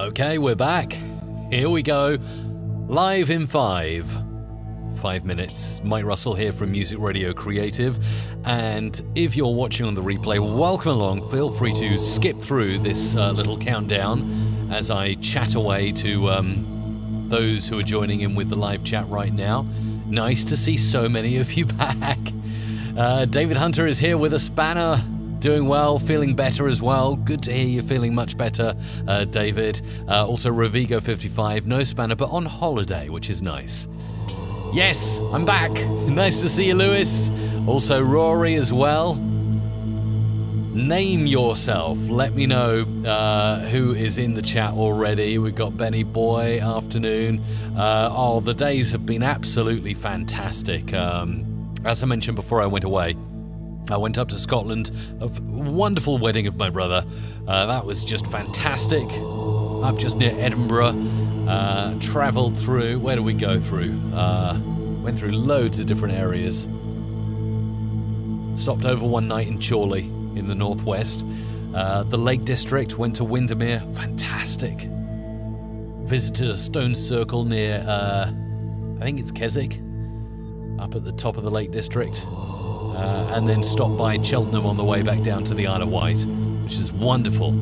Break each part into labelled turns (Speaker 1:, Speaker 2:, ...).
Speaker 1: Okay, we're back. Here we go. Live in 5 minutes. Mike Russell here from Music Radio Creative. And if you're watching on the replay, welcome along. Feel free to skip through this little countdown as I chat away to those who are joining in with the live chat right now. Nice to see so many of you back. David Hunter is here with a spanner. Doing well, feeling better as well. Good to hear you feeling much better, David. Also, Rovigo55, no spanner, but on holiday, which is nice. Yes, I'm back. Nice to see you, Lewis. Also, Rory as well. Name yourself. Let me know who is in the chat already. We've got Benny Boy, afternoon. Oh, the days have been absolutely fantastic. As I mentioned before I went away, I went up to Scotland, a wonderful wedding of my brother. That was just fantastic. Up just near Edinburgh. Travelled through, where do we go through? Went through loads of different areas. Stopped over one night in Chorley in the northwest. The Lake District, went to Windermere, fantastic. Visited a stone circle near, I think it's Keswick, up at the top of the Lake District. And then stopped by Cheltenham on the way back down to the Isle of Wight, which is wonderful.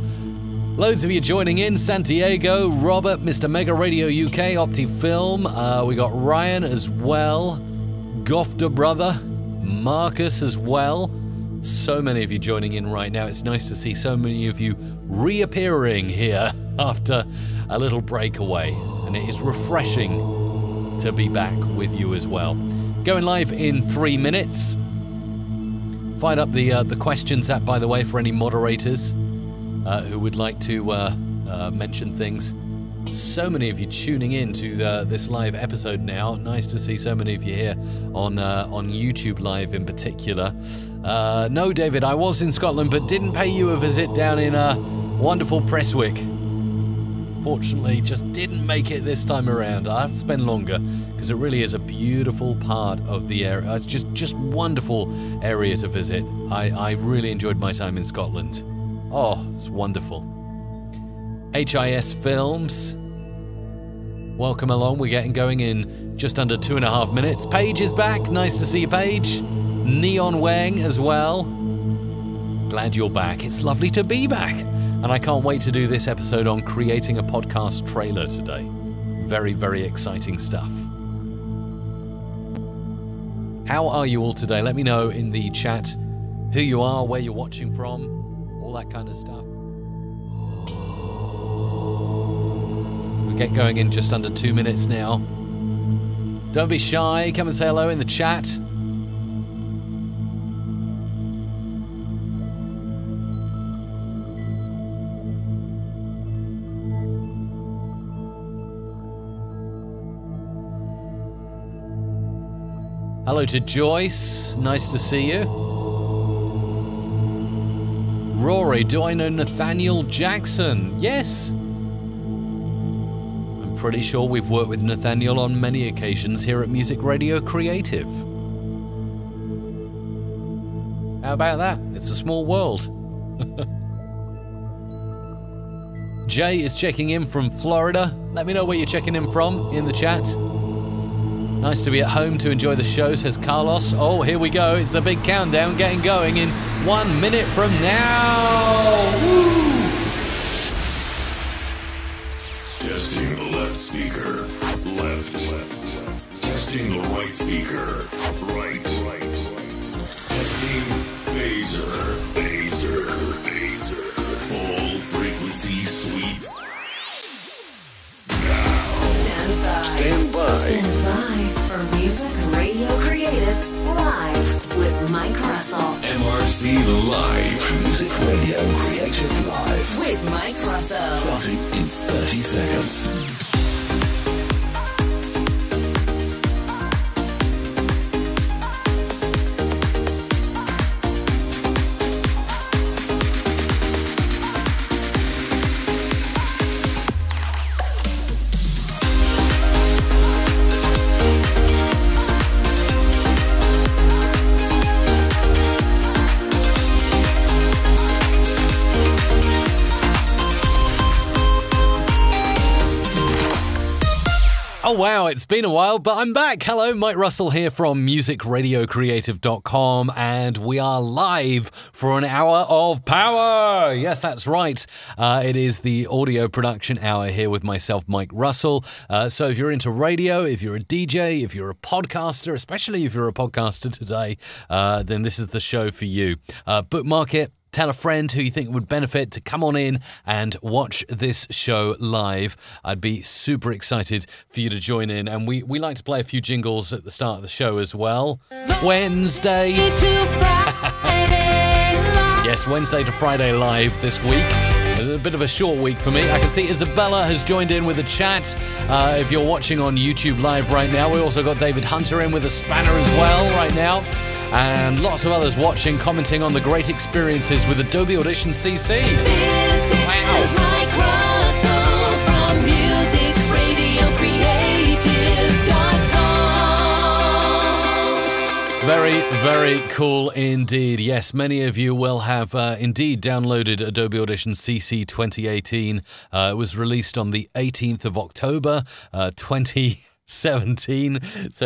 Speaker 1: Loads of you joining in. Santiago, Robert, Mr. Mega Radio UK, OptiFilm. We got Ryan as well. Gofda Brother, Marcus as well. So many of you joining in right now. It's nice to see so many of you reappearing here after a little breakaway. And it is refreshing to be back with you as well. Going live in 3 minutes. Fired up the questions app, by the way, for any moderators who would like to mention things. So many of you tuning in to this live episode now. Nice to see so many of you here on YouTube Live in particular. No, David, I was in Scotland, but didn't pay you a visit down in wonderful Prestwick. Fortunately, just didn't make it this time around. I have to spend longer because it really is a beautiful part of the area. It's just wonderful area to visit. I really enjoyed my time in Scotland. Oh, it's wonderful. HIS Films. Welcome along. We're getting going in just under 2.5 minutes. Paige is back. Nice to see you, Paige. Neon Wang as well. Glad you're back. It's lovely to be back. And I can't wait to do this episode on creating a podcast trailer today. Very, very exciting stuff. How are you all today? Let me know in the chat who you are, where you're watching from, all that kind of stuff. We'll get going in just under 2 minutes now. Don't be shy. Come and say hello in the chat. Hello to Joyce, nice to see you. Rory, do I know Nathaniel Jackson? Yes. I'm pretty sure we've worked with Nathaniel on many occasions here at Music Radio Creative. How about that? It's a small world. Jay is checking in from Florida. Let me know where you're checking in from in the chat. Nice to be at home to enjoy the show, says Carlos. Oh, here we go. It's the big countdown getting going in 1 minute from now. Woo!
Speaker 2: Testing the left speaker. Left. Testing the right speaker. Right. Testing phaser. All frequency sweep. Stand by
Speaker 3: for Music Radio Creative Live with Mike Russell.
Speaker 2: MRC Live. Music Radio Creative Live.
Speaker 3: With Mike Russell.
Speaker 2: Starting in 30 seconds.
Speaker 1: Oh wow, it's been a while, but I'm back. Hello, Mike Russell here from musicradiocreative.com, and we are live for an hour of power. Yes, that's right. It is the audio production hour here with myself, Mike Russell. So if you're into radio, if you're a DJ, if you're a podcaster, especially if you're a podcaster today, then this is the show for you. Bookmark it. Tell a friend who you think would benefit to come on in and watch this show live. I'd be super excited for you to join in. And we like to play a few jingles at the start of the show as well. Wednesday to Friday live. Yes, Wednesday to Friday live this week. It's a bit of a short week for me. I can see Isabella has joined in with a chat. If you're watching on YouTube live right now, we also got David Hunter in with a spanner as well right now. And lots of others watching, commenting on the great experiences with Adobe Audition CC. Wow. This is Mike Russell from musicradiocreative.com. Very, very cool indeed. Yes, many of you will have indeed downloaded Adobe Audition CC 2018. It was released on the 18th of October, 2017. So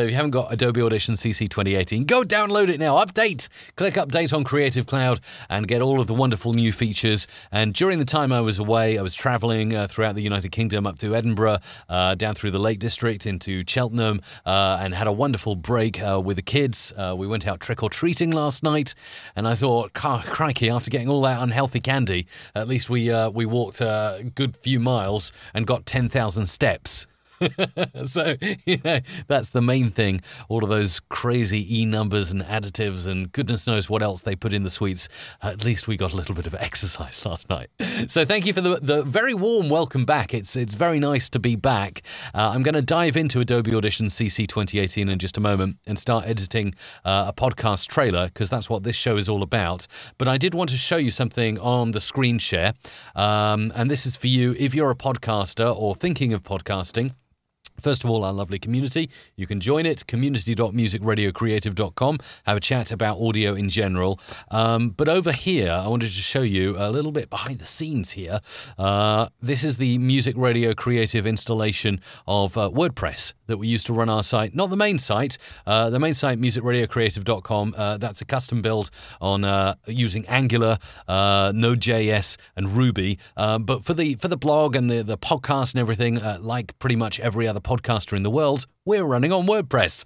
Speaker 1: if you haven't got Adobe Audition CC 2018, go download it now. Update. Click update on Creative Cloud and get all of the wonderful new features. And during the time I was away, I was traveling throughout the United Kingdom up to Edinburgh, down through the Lake District into Cheltenham, and had a wonderful break with the kids. We went out trick-or-treating last night, and I thought, crikey, after getting all that unhealthy candy, at least we walked a good few miles and got 10,000 steps. So, you know, that's the main thing. All of those crazy E-numbers and additives and goodness knows what else they put in the sweets. At least we got a little bit of exercise last night. So thank you for the very warm welcome back. It's very nice to be back. I'm going to dive into Adobe Audition CC 2018 in just a moment and start editing a podcast trailer, because that's what this show is all about. But I did want to show you something on the screen share. And this is for you if you're a podcaster or thinking of podcasting. First of all, our lovely community. You can join it, community.musicradiocreative.com. Have a chat about audio in general. But over here, I wanted to show you a little bit behind the scenes here. This is the Music Radio Creative installation of WordPress that we use to run our site. Not the main site. The main site, musicradiocreative.com. That's a custom build on using Angular, Node.js, and Ruby. But for the blog and the podcast and everything, like pretty much every other podcaster in the world, we're running on WordPress.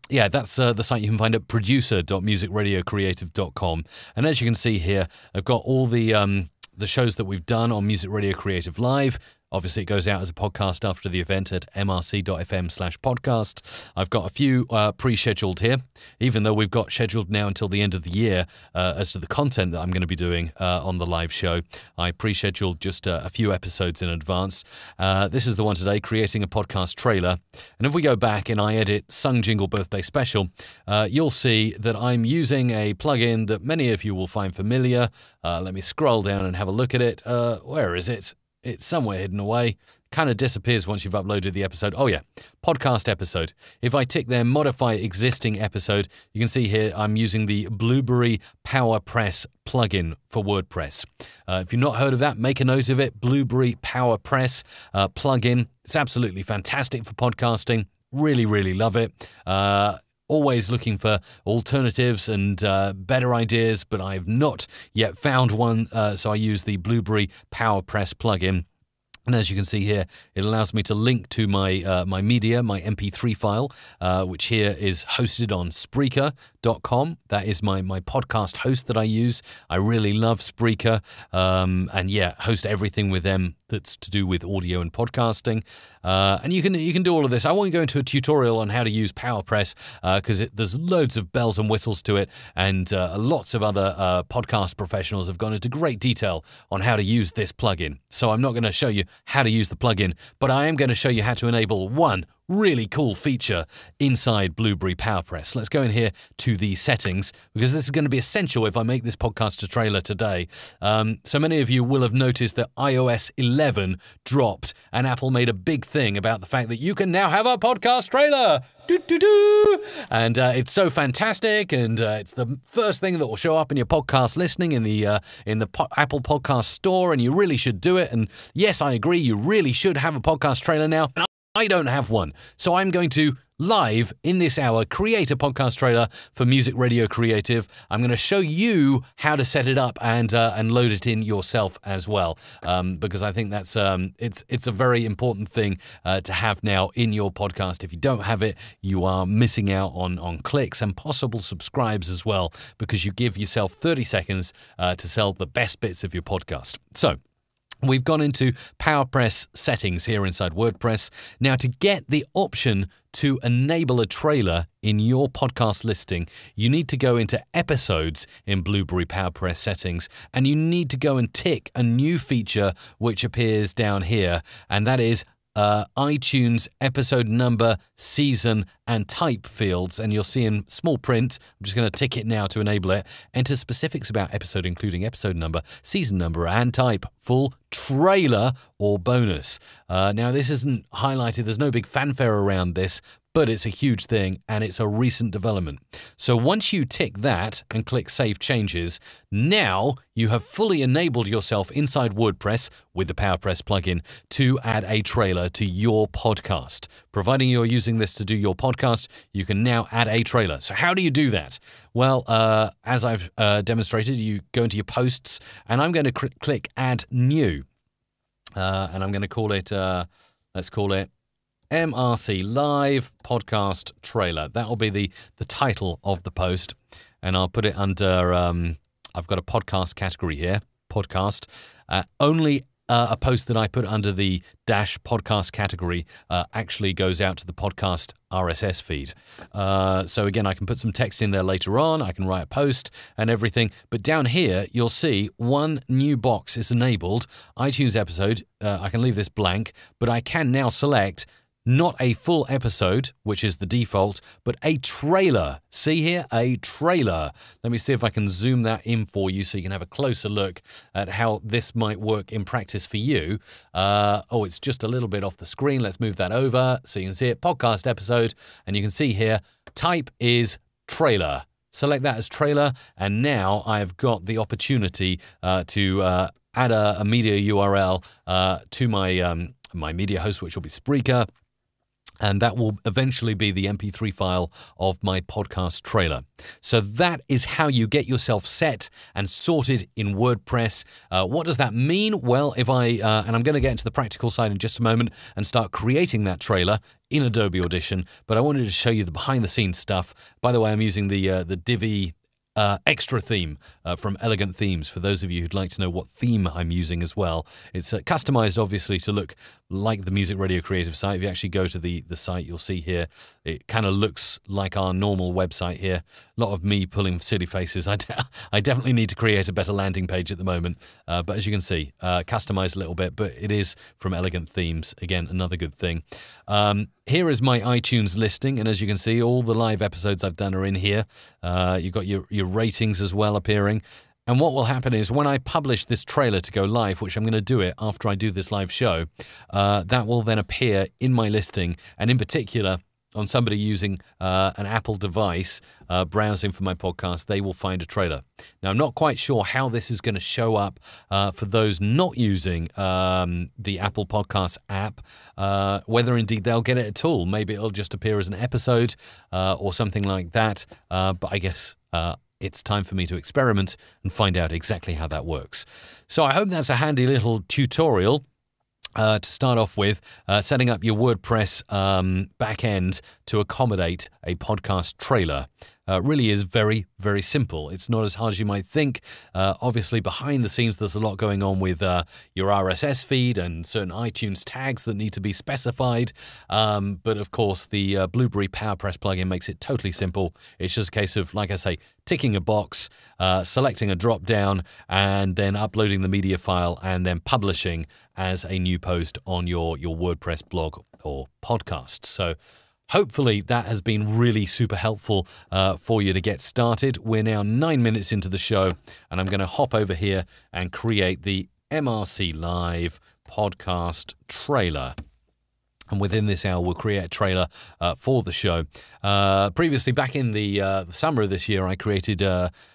Speaker 1: Yeah, that's the site you can find at producer.musicradiocreative.com. And as you can see here, I've got all the shows that we've done on Music Radio Creative Live. Obviously, it goes out as a podcast after the event at mrc.fm/podcast. I've got a few pre-scheduled here, even though we've got scheduled now until the end of the year as to the content that I'm going to be doing on the live show. I pre-scheduled just a few episodes in advance. This is the one today, creating a podcast trailer. And if we go back and I edit Sung Jingle Birthday Special, you'll see that I'm using a plugin that many of you will find familiar. Let me scroll down and have a look at it. Where is it? It's somewhere hidden away. Kind of disappears once you've uploaded the episode. Oh yeah, podcast episode. If I tick there, modify existing episode, you can see here I'm using the Blueberry PowerPress plugin for WordPress. If you've not heard of that, make a note of it. Blueberry PowerPress plugin. It's absolutely fantastic for podcasting. Really, really love it. Always looking for alternatives and better ideas, but I've not yet found one, so I use the Blueberry PowerPress plugin. And as you can see here, it allows me to link to my my media, my MP3 file, which here is hosted on Spreaker.com. That is my podcast host that I use. I really love Spreaker, and yeah, host everything with them that's to do with audio and podcasting. And you can do all of this. I won't go into a tutorial on how to use PowerPress because there's loads of bells and whistles to it, and lots of other podcast professionals have gone into great detail on how to use this plugin. So I'm not going to show you how to use the plugin, but I am going to show you how to enable one really cool feature inside Blueberry PowerPress. Let's go in here to the settings, because this is going to be essential if I make this podcast a trailer today. So many of you will have noticed that iOS 11 dropped, and Apple made a big thing about the fact that you can now have a podcast trailer. And it's so fantastic, and it's the first thing that will show up in your podcast listening in the Apple Podcast Store, and you really should do it. And yes, I agree, you really should have a podcast trailer now. And I don't have one, so I'm going to live in this hour create a podcast trailer for Music Radio Creative. I'm going to show you how to set it up and load it in yourself as well, because I think that's it's a very important thing to have now in your podcast. If you don't have it, you are missing out on clicks and possible subscribes as well, because you give yourself 30 seconds to sell the best bits of your podcast. So we've gone into PowerPress settings here inside WordPress. Now, to get the option to enable a trailer in your podcast listing, you need to go into episodes in Blueberry PowerPress settings, and you need to go and tick a new feature which appears down here, and that is iTunes episode number, season, and type fields, and you'll see in small print, I'm just going to tick it now to enable it, enter specifics about episode, including episode number, season number, and type, full, trailer, or bonus. Now, this isn't highlighted, there's no big fanfare around this, but it's a huge thing, and it's a recent development. So once you tick that and click Save Changes, now you have fully enabled yourself inside WordPress with the PowerPress plugin to add a trailer to your podcast. Providing you're using this to do your podcast, you can now add a trailer. So how do you do that? Well, as I've demonstrated, you go into your posts, and I'm going to click Add New. And I'm going to call it, let's call it MRC Live Podcast Trailer. That will be the title of the post, and I'll put it under, I've got a podcast category here, podcast. Only a post that I put under the dash podcast category actually goes out to the podcast RSS feed. So again, I can put some text in there later on. I can write a post and everything. But down here, you'll see one new box is enabled. iTunes episode. I can leave this blank, but I can now select not a full episode, which is the default, but a trailer. See here, a trailer. Let me see if I can zoom that in for you so you can have a closer look at how this might work in practice for you. Oh, it's just a little bit off the screen. Let's move that over so you can see it. Podcast episode, and you can see here, type is trailer. Select that as trailer, and now I've got the opportunity to add a media URL to my media host, which will be Spreaker. And that will eventually be the MP3 file of my podcast trailer. So that is how you get yourself set and sorted in WordPress. What does that mean? Well, if and I'm going to get into the practical side in just a moment and start creating that trailer in Adobe Audition, but I wanted to show you the behind the scenes stuff. By the way, I'm using the Divi extra theme from Elegant Themes, for those of you who'd like to know what theme I'm using as well. It's customized, obviously, to look like the Music Radio Creative site. If you actually go to the site, you'll see here, it kind of looks like our normal website here. A lot of me pulling silly faces. I definitely need to create a better landing page at the moment. But as you can see, customized a little bit, but it is from Elegant Themes. Again, another good thing. Here is my iTunes listing, and as you can see, all the live episodes I've done are in here. You've got your ratings as well appearing. And what will happen is when I publish this trailer to go live, which I'm going to do it after I do this live show, that will then appear in my listing, and in particular, on somebody using an Apple device browsing for my podcast, they will find a trailer. Now, I'm not quite sure how this is going to show up for those not using the Apple Podcast app, whether indeed they'll get it at all. Maybe it'll just appear as an episode or something like that. But I guess it's time for me to experiment and find out exactly how that works. So I hope that's a handy little tutorial. To start off with, setting up your WordPress backend to accommodate a podcast trailer. really is very, very simple. It's not as hard as you might think. Obviously, behind the scenes, there's a lot going on with your RSS feed and certain iTunes tags that need to be specified. But of course, the Blueberry PowerPress plugin makes it totally simple. It's just a case of, like I say, ticking a box, selecting a drop-down, and then uploading the media file and then publishing as a new post on your WordPress blog or podcast. So hopefully that has been really super helpful for you to get started. We're now 9 minutes into the show, and I'm going to hop over here and create the MRC Live podcast trailer. And within this hour, we'll create a trailer for the show. Previously, back in the summer of this year, I created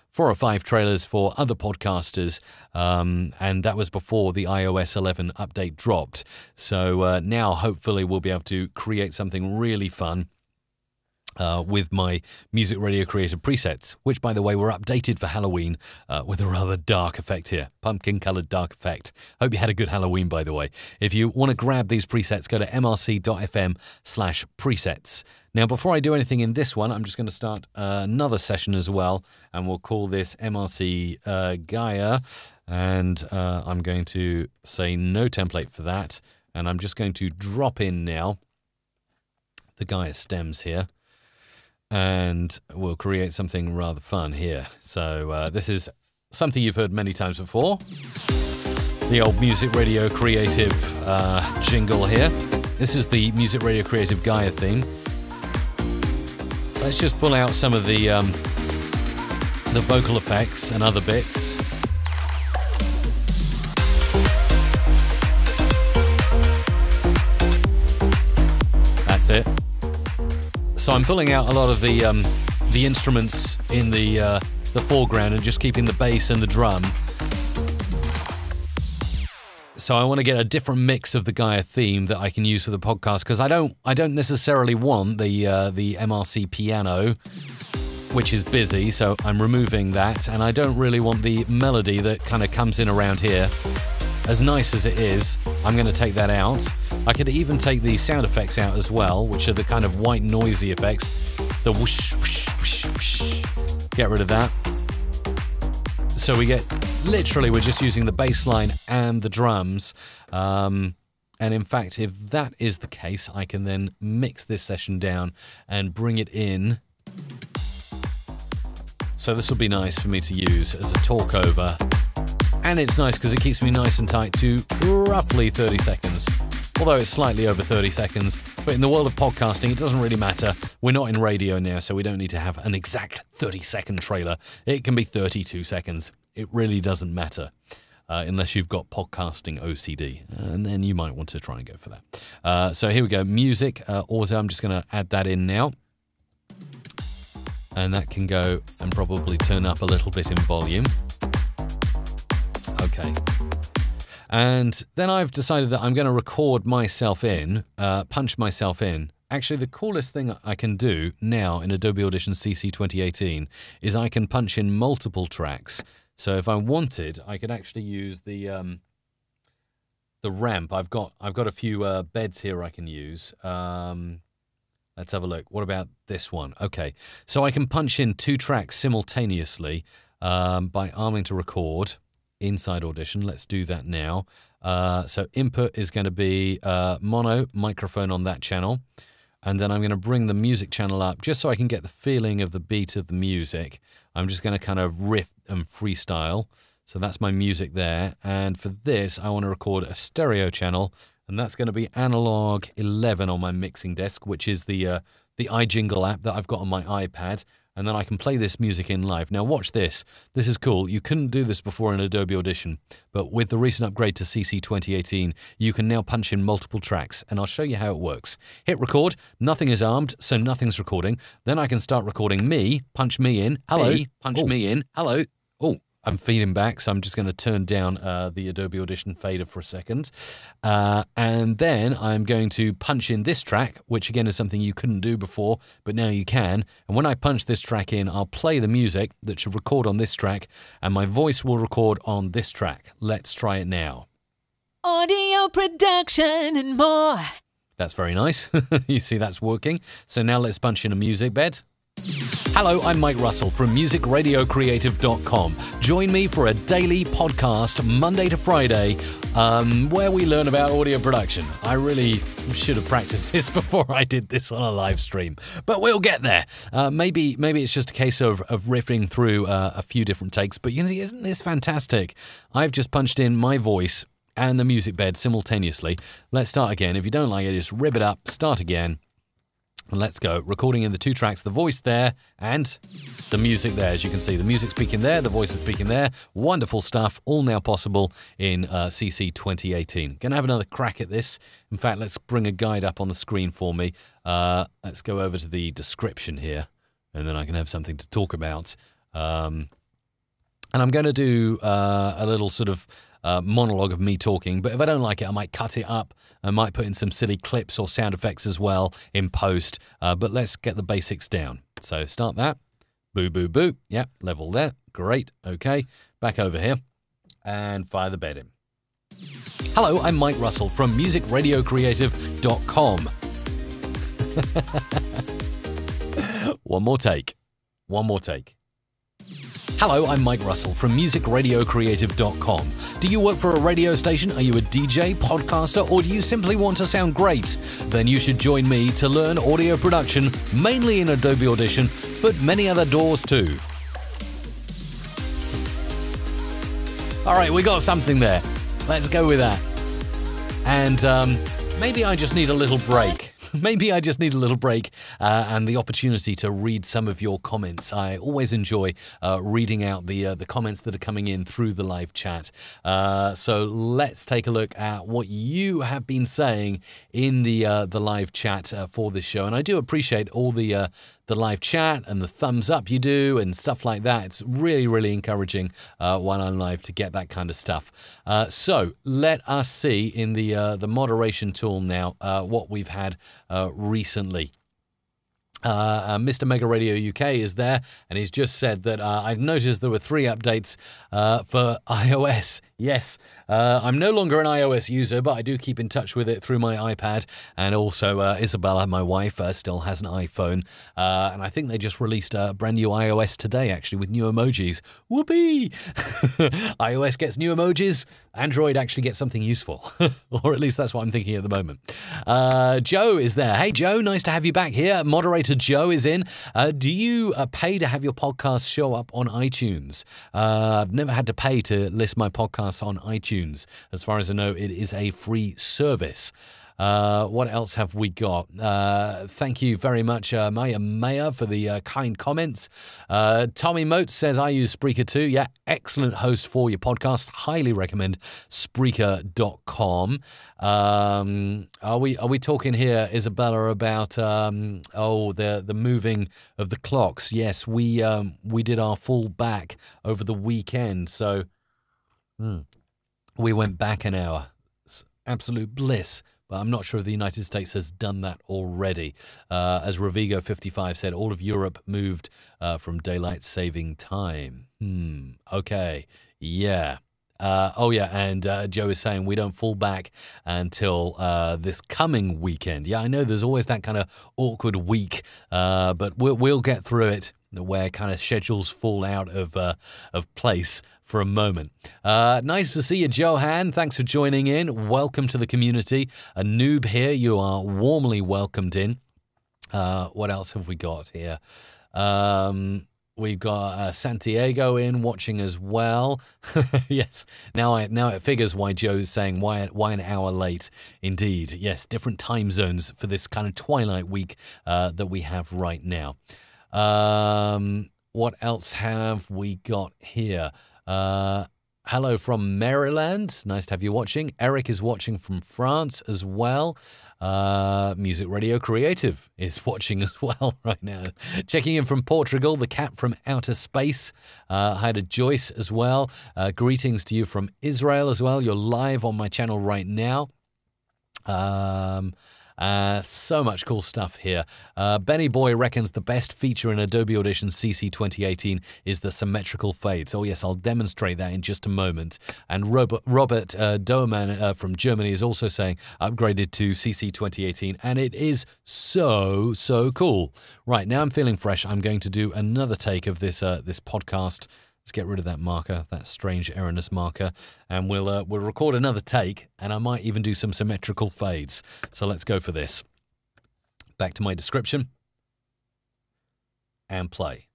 Speaker 1: 4 or 5 trailers for other podcasters, and that was before the iOS 11 update dropped. So now, hopefully, we'll be able to create something really fun with my Music Radio Creative presets, which, by the way, were updated for Halloween with a rather dark effect here. Pumpkin-coloured dark effect. Hope you had a good Halloween, by the way. If you want to grab these presets, go to mrc.fm/presets. Now, before I do anything in this one, I'm just going to start another session as well, and we'll call this MRC Gaia, and I'm going to say no template for that, and I'm just going to drop in now the Gaia stems here, and we'll create something rather fun here. So this is something you've heard many times before, the old Music Radio Creative jingle here. This is the Music Radio Creative Gaia theme. Let's just pull out some of the vocal effects and other bits. That's it. So I'm pulling out a lot of the instruments in the foreground and just keeping the bass and the drum. So I want to get a different mix of the Gaia theme that I can use for the podcast, because I don't necessarily want the MRC piano, which is busy, so I'm removing that, and I don't really want the melody that kind of comes in around here. As nice as it is, I'm going to take that out. I could even take the sound effects out as well, which are the kind of white noisy effects. The whoosh, whoosh, whoosh, whoosh. Get rid of that. So we get, literally, we're just using the bass line and the drums. And in fact, if that is the case, I can then mix this session down and bring it in. So this will be nice for me to use as a talk over. And it's nice because it keeps me nice and tight to roughly 30 seconds. Although it's slightly over 30 seconds. But in the world of podcasting, it doesn't really matter. We're not in radio now, so we don't need to have an exact 30-second trailer. It can be 32 seconds. It really doesn't matter. Unless you've got podcasting OCD. And then you might want to try and go for that. So here we go. Music. Also, I'm just going to add that in now. And that can go and probably turn up a little bit in volume. Okay. And then I've decided that I'm going to record myself in, punch myself in. Actually, the coolest thing I can do now in Adobe Audition CC 2018 is I can punch in multiple tracks. So if I wanted, I could actually use the ramp. I've got a few beds here I can use. Let's have a look. What about this one? Okay, so I can punch in 2 tracks simultaneously by arming to record inside Audition. Let's do that now. So input is going to be mono microphone on that channel, and then I'm going to bring the music channel up just so I can get the feeling of the beat of the music. I'm just going to kind of riff and freestyle. So that's my music there, and for this I want to record a stereo channel, and that's going to be analog 11 on my mixing desk, which is the iJingle app that I've got on my iPad. And then I can play this music in live. Now watch this. This is cool. You couldn't do this before in Adobe Audition, but with the recent upgrade to CC 2018, you can now punch in multiple tracks, and I'll show you how it works. Hit record. Nothing is armed, so nothing's recording. Then I can start recording me, punch me in. Hello. Me, punch me in. Hello. Oh, I'm feeding back, so I'm just going to turn down the Adobe Audition fader for a second. And then I'm going to punch in this track, which again is something you couldn't do before, but now you can. And when I punch this track in, I'll play the music that should record on this track, and my voice will record on this track. Let's try it now. Audio production and more. That's very nice. You see that's working. So now let's punch in a music bed. Hello, I'm Mike Russell from musicradiocreative.com. Join me for a daily podcast, Monday to Friday, where we learn about audio production. I really should have practiced this before I did this on a live stream, but we'll get there. Maybe it's just a case of riffing through a few different takes, but you know, isn't this fantastic? I've just punched in my voice and the music bed simultaneously. Let's start again. If you don't like it, just rip it up, start again. And let's go. Recording in the two tracks, the voice there and the music there. As you can see, the music speaking there, the voice is speaking there. Wonderful stuff, all now possible in CC 2018. Going to have another crack at this. In fact, let's bring a guide up on the screen for me. Let's go over to the description here, and then I can have something to talk about. And I'm going to do a little sort of monologue of me talking, but if I don't like it, I might cut it up. I might put in some silly clips or sound effects as well in post, but let's get the basics down. So start that. Boo, boo, boo. Yep, level there. Great. Okay, back over here and fire the bed in. Hello, I'm Mike Russell from musicradiocreative.com. One more take. One more take. Hello, I'm Mike Russell from musicradiocreative.com. Do you work for a radio station? Are you a DJ, podcaster, or do you simply want to sound great? Then you should join me to learn audio production, mainly in Adobe Audition, but many other doors too. All right, we got something there. Let's go with that. And maybe I just need a little break. Maybe I just need a little break and the opportunity to read some of your comments. I always enjoy reading out the comments that are coming in through the live chat. So let's take a look at what you have been saying in the live chat for this show. And I do appreciate all the live chat and the thumbs up you do and stuff like that. It's really, really encouraging while I'm live to get that kind of stuff. So let us see in the moderation tool now what we've had recently. Mr. Mega Radio UK is there, and he's just said that I've noticed there were 3 updates for iOS. Yes, I'm no longer an iOS user, but I do keep in touch with it through my iPad, and also Isabella, my wife, still has an iPhone, and I think they just released a brand new iOS today, actually, with new emojis. Whoopee! iOS gets new emojis, Android actually gets something useful, or at least that's what I'm thinking at the moment. Joe is there. Hey, Joe, nice to have you back here. Moderator Joe is in. Do you pay to have your podcast show up on iTunes? I've never had to pay to list my podcasts on iTunes. As far as I know, it is a free service. What else have we got? Thank you very much, Maya, for the kind comments. Tommy Mote says, I use Spreaker too. Yeah, excellent host for your podcast. Highly recommend Spreaker.com. Are we talking here, Isabella, about the moving of the clocks? Yes, we did our full back over the weekend, so we went back an hour. Absolute bliss. But I'm not sure if the United States has done that already. As Rovigo55 said, all of Europe moved from daylight saving time. Okay, yeah. And Joe is saying we don't fall back until this coming weekend. Yeah, I know there's always that kind of awkward week, but we'll get through it where kind of schedules fall out of place for a moment. Nice to see you, Johan. Thanks for joining in. Welcome to the community. A noob here. You are warmly welcomed in. What else have we got here? We've got Santiago in watching as well. Yes, now it figures why Joe's saying why an hour late. Indeed, yes, different time zones for this kind of twilight week that we have right now. What else have we got here? Hello from Maryland. Nice to have you watching. Eric is watching from France as well. Music Radio Creative is watching as well right now. Checking in from Portugal, the cat from outer space. Hi to Joyce as well. Greetings to you from Israel as well. You're live on my channel right now. So much cool stuff here. Benny Boy reckons the best feature in Adobe Audition CC 2018 is the symmetrical fades. Oh yes, I'll demonstrate that in just a moment. And Robert Doermann from Germany is also saying upgraded to CC 2018, and it is so cool. Right, now I'm feeling fresh. I'm going to do another take of this this podcast. Let's get rid of that marker, that strange erroneous marker, and we'll record another take, and I might even do some symmetrical fades. So let's go for this. Back to my description, and play.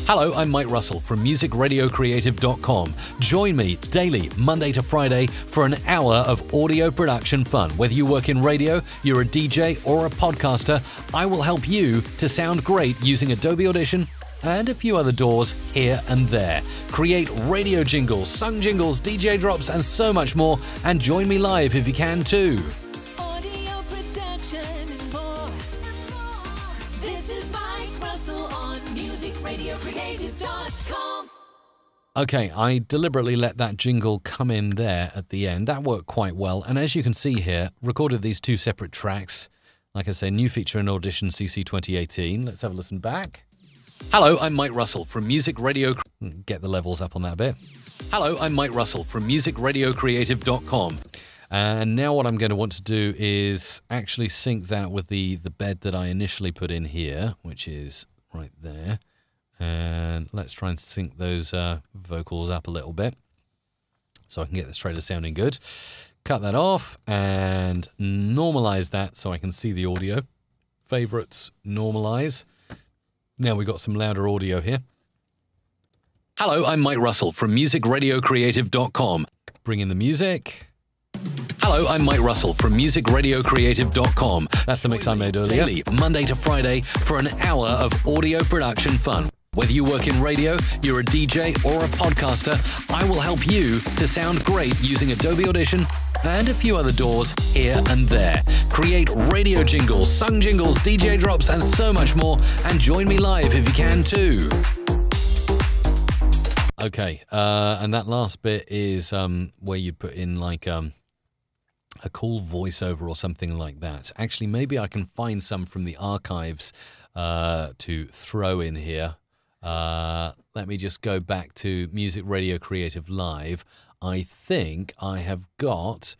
Speaker 1: Hello, I'm Mike Russell from musicradiocreative.com. Join me daily, Monday to Friday, for an hour of audio production fun. Whether you work in radio, you're a DJ, or a podcaster, I will help you to sound great using Adobe Audition and a few other doors here and there. Create radio jingles, sung jingles, DJ drops, and so much more. And join me live if you can too.
Speaker 4: Audio production and more. This is Mike Russell on musicradiocreative.com.
Speaker 1: Okay, I deliberately let that jingle come in there at the end. That worked quite well. And as you can see here, recorded these two separate tracks. Like I say, new feature in Audition CC 2018. Let's have a listen back. Hello, I'm Mike Russell from Music Radio... Get the levels up on that bit. Hello, I'm Mike Russell from musicradiocreative.com. And now what I'm going to want to do is actually sync that with the bed that I initially put in here, which is right there. And let's try and sync those vocals up a little bit so I can get this trailer sounding good. Cut that off and normalize that so I can see the audio. Favorites, normalize. Now we've got some louder audio here. Hello, I'm Mike Russell from musicradiocreative.com. Bring in the music. Hello, I'm Mike Russell from musicradiocreative.com. That's the mix I made earlier. Daily, Monday to Friday, for an hour of audio production fun. Whether you work in radio, you're a DJ, or a podcaster, I will help you to sound great using Adobe Audition and a few other doors here and there. Create radio jingles, sung jingles, DJ drops, and so much more. And join me live if you can too. Okay, and that last bit is where you put in like a cool voiceover or something like that. Actually, maybe I can find some from the archives to throw in here. Let me just go back to Music Radio Creative Live. I think I have got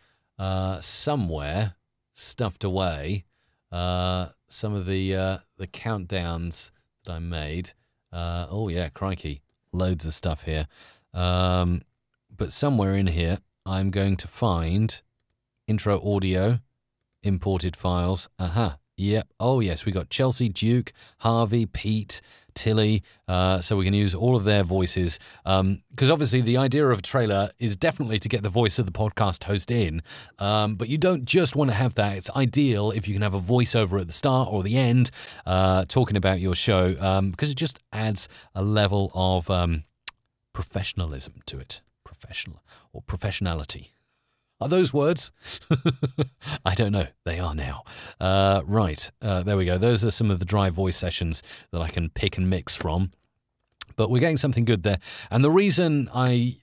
Speaker 1: somewhere stuffed away some of the countdowns that I made. Oh yeah, crikey, loads of stuff here. But somewhere in here, I'm going to find intro audio, imported files. Aha, yep. Oh yes, we got Chelsea, Duke, Harvey, Pete, Tilly, so we can use all of their voices, because obviously the idea of a trailer is definitely to get the voice of the podcast host in, but you don't just want to have that. It's ideal if you can have a voiceover at the start or the end talking about your show, because it just adds a level of professionalism to it. Professional or professionality. Are those words? I don't know. They are now. Right. There we go. Those are some of the dry voice sessions that I can pick and mix from. But we're getting something good there. And the reason I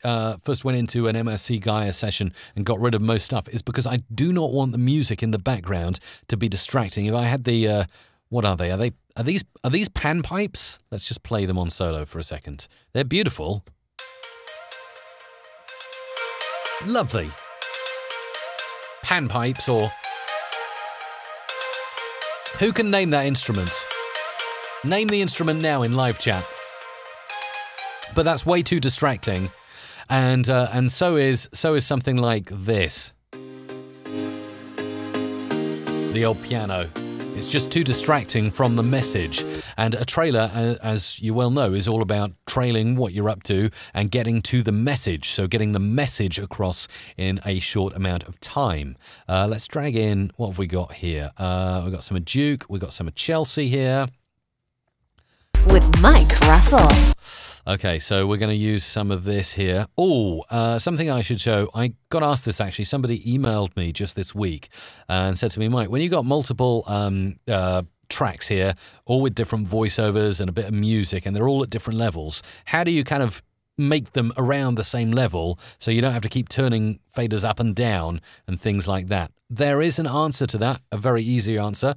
Speaker 1: first went into an MSC Gaia session and got rid of most stuff is because I do not want the music in the background to be distracting. If I had the... what are they? Are these pan pipes? Let's just play them on solo for a second. They're beautiful. Lovely. Pan pipes, or who can name that instrument? Name the instrument now in live chat. But that's way too distracting, and so is something like this. The old piano. It's just too distracting from the message. And a trailer, as you well know, is all about trailing what you're up to and getting to the message. So getting the message across in a short amount of time. Let's drag in, what have we got here? We've got some of Duke, we've got some of Chelsea here.
Speaker 3: With Mike Russell.
Speaker 1: Okay, so we're going to use some of this here. Oh, something I should show. I got asked this, actually. Somebody emailed me just this week and said to me, Mike, when you got multiple tracks here, all with different voiceovers and a bit of music, and they're all at different levels, how do you kind of make them around the same level so you don't have to keep turning faders up and down and things like that? There is an answer to that, a very easy answer.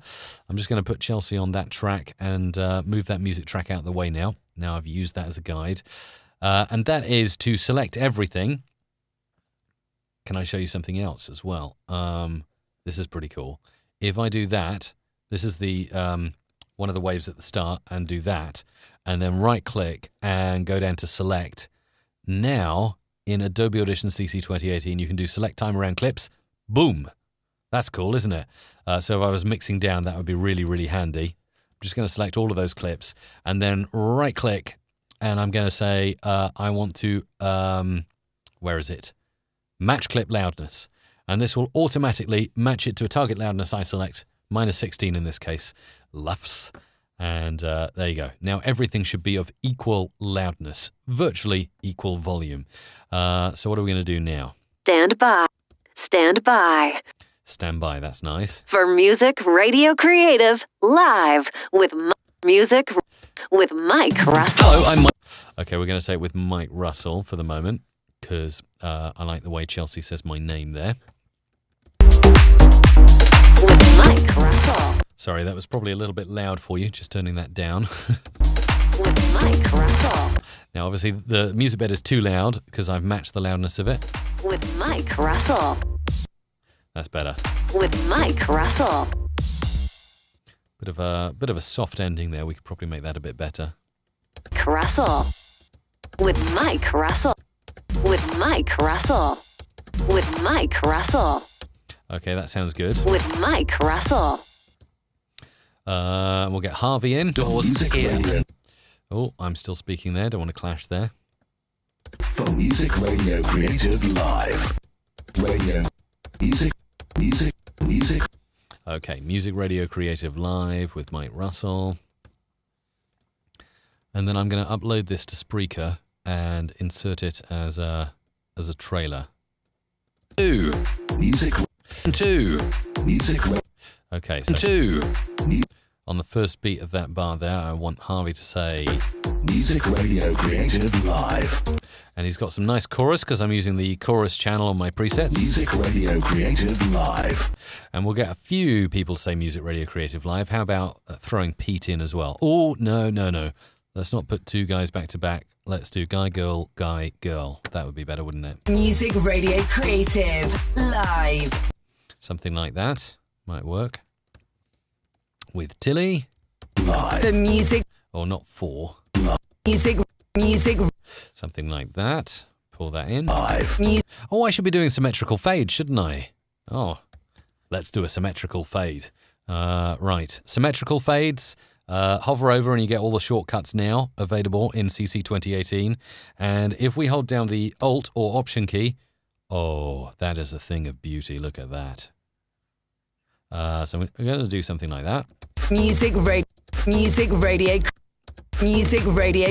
Speaker 1: I'm just going to put Chelsea on that track and move that music track out of the way now. Now I've used that as a guide. And that is to select everything. Can I show you something else as well? This is pretty cool. If I do that, this is the one of the waves at the start, and do that, and then right-click and go down to Select. Now, in Adobe Audition CC 2018, you can do Select Time Around Clips. Boom! That's cool, isn't it? So if I was mixing down, that would be really, really handy. I'm just going to select all of those clips, and then right-click, and I'm going to say, I want to, where is it? Match clip loudness. And this will automatically match it to a target loudness I select, -16 in this case, LUFS. And there you go. Now everything should be of equal loudness, virtually equal volume. So what are we going to do now?
Speaker 3: Stand by. Stand by.
Speaker 1: Stand by, that's nice.
Speaker 3: For Music Radio Creative Live with Music with Mike Russell.
Speaker 1: Hello, I'm Mike. Okay, we're going to say it with Mike Russell for the moment, because I like the way Chelsea says my name there.
Speaker 3: With Mike Russell.
Speaker 1: Sorry, that was probably a little bit loud for you, just turning that down.
Speaker 3: With Mike Russell.
Speaker 1: Now, obviously, the music bed is too loud because I've matched the loudness of it.
Speaker 3: With Mike Russell.
Speaker 1: That's better.
Speaker 3: With Mike Russell.
Speaker 1: Bit of a soft ending there. We could probably make that a bit better.
Speaker 3: Mike Russell. With Mike Russell. With Mike Russell. With Mike Russell.
Speaker 1: Okay, that sounds good.
Speaker 3: With Mike Russell.
Speaker 1: We'll get Harvey in.
Speaker 2: Doors here.
Speaker 1: Oh, I'm still speaking there. Don't want to clash there.
Speaker 2: For Music Radio Creative Live. Radio. Music. Music. Music.
Speaker 1: Okay, Music Radio Creative Live with Mike Russell. And then I'm going to upload this to Spreaker and insert it as a trailer. 2.
Speaker 2: Music.
Speaker 1: 2.
Speaker 2: Music.
Speaker 1: Okay, so 2. On the first beat of that bar there, I want Harvey to say
Speaker 2: Music Radio Creative Live.
Speaker 1: And he's got some nice chorus because I'm using the chorus channel on my presets.
Speaker 2: Music Radio Creative Live.
Speaker 1: And we'll get a few people to say Music Radio Creative Live. How about throwing Pete in as well? Oh, no, no, no. Let's not put two guys back to back. Let's do guy, girl, guy, girl. That would be better, wouldn't it?
Speaker 4: Music Radio Creative Live.
Speaker 1: Something like that might work. With Tilly.
Speaker 2: Live.
Speaker 4: The music.
Speaker 1: Or not 4.
Speaker 4: Music.
Speaker 1: Something like that. Pull that in.
Speaker 2: Live.
Speaker 1: Oh, I should be doing symmetrical fade, shouldn't I? Oh, let's do a symmetrical fade. Right, symmetrical fades. Hover over and you get all the shortcuts now available in CC 2018. And if we hold down the Alt or Option key, oh, that is a thing of beauty. Look at that. So we're going to do something like that.
Speaker 4: Music Radio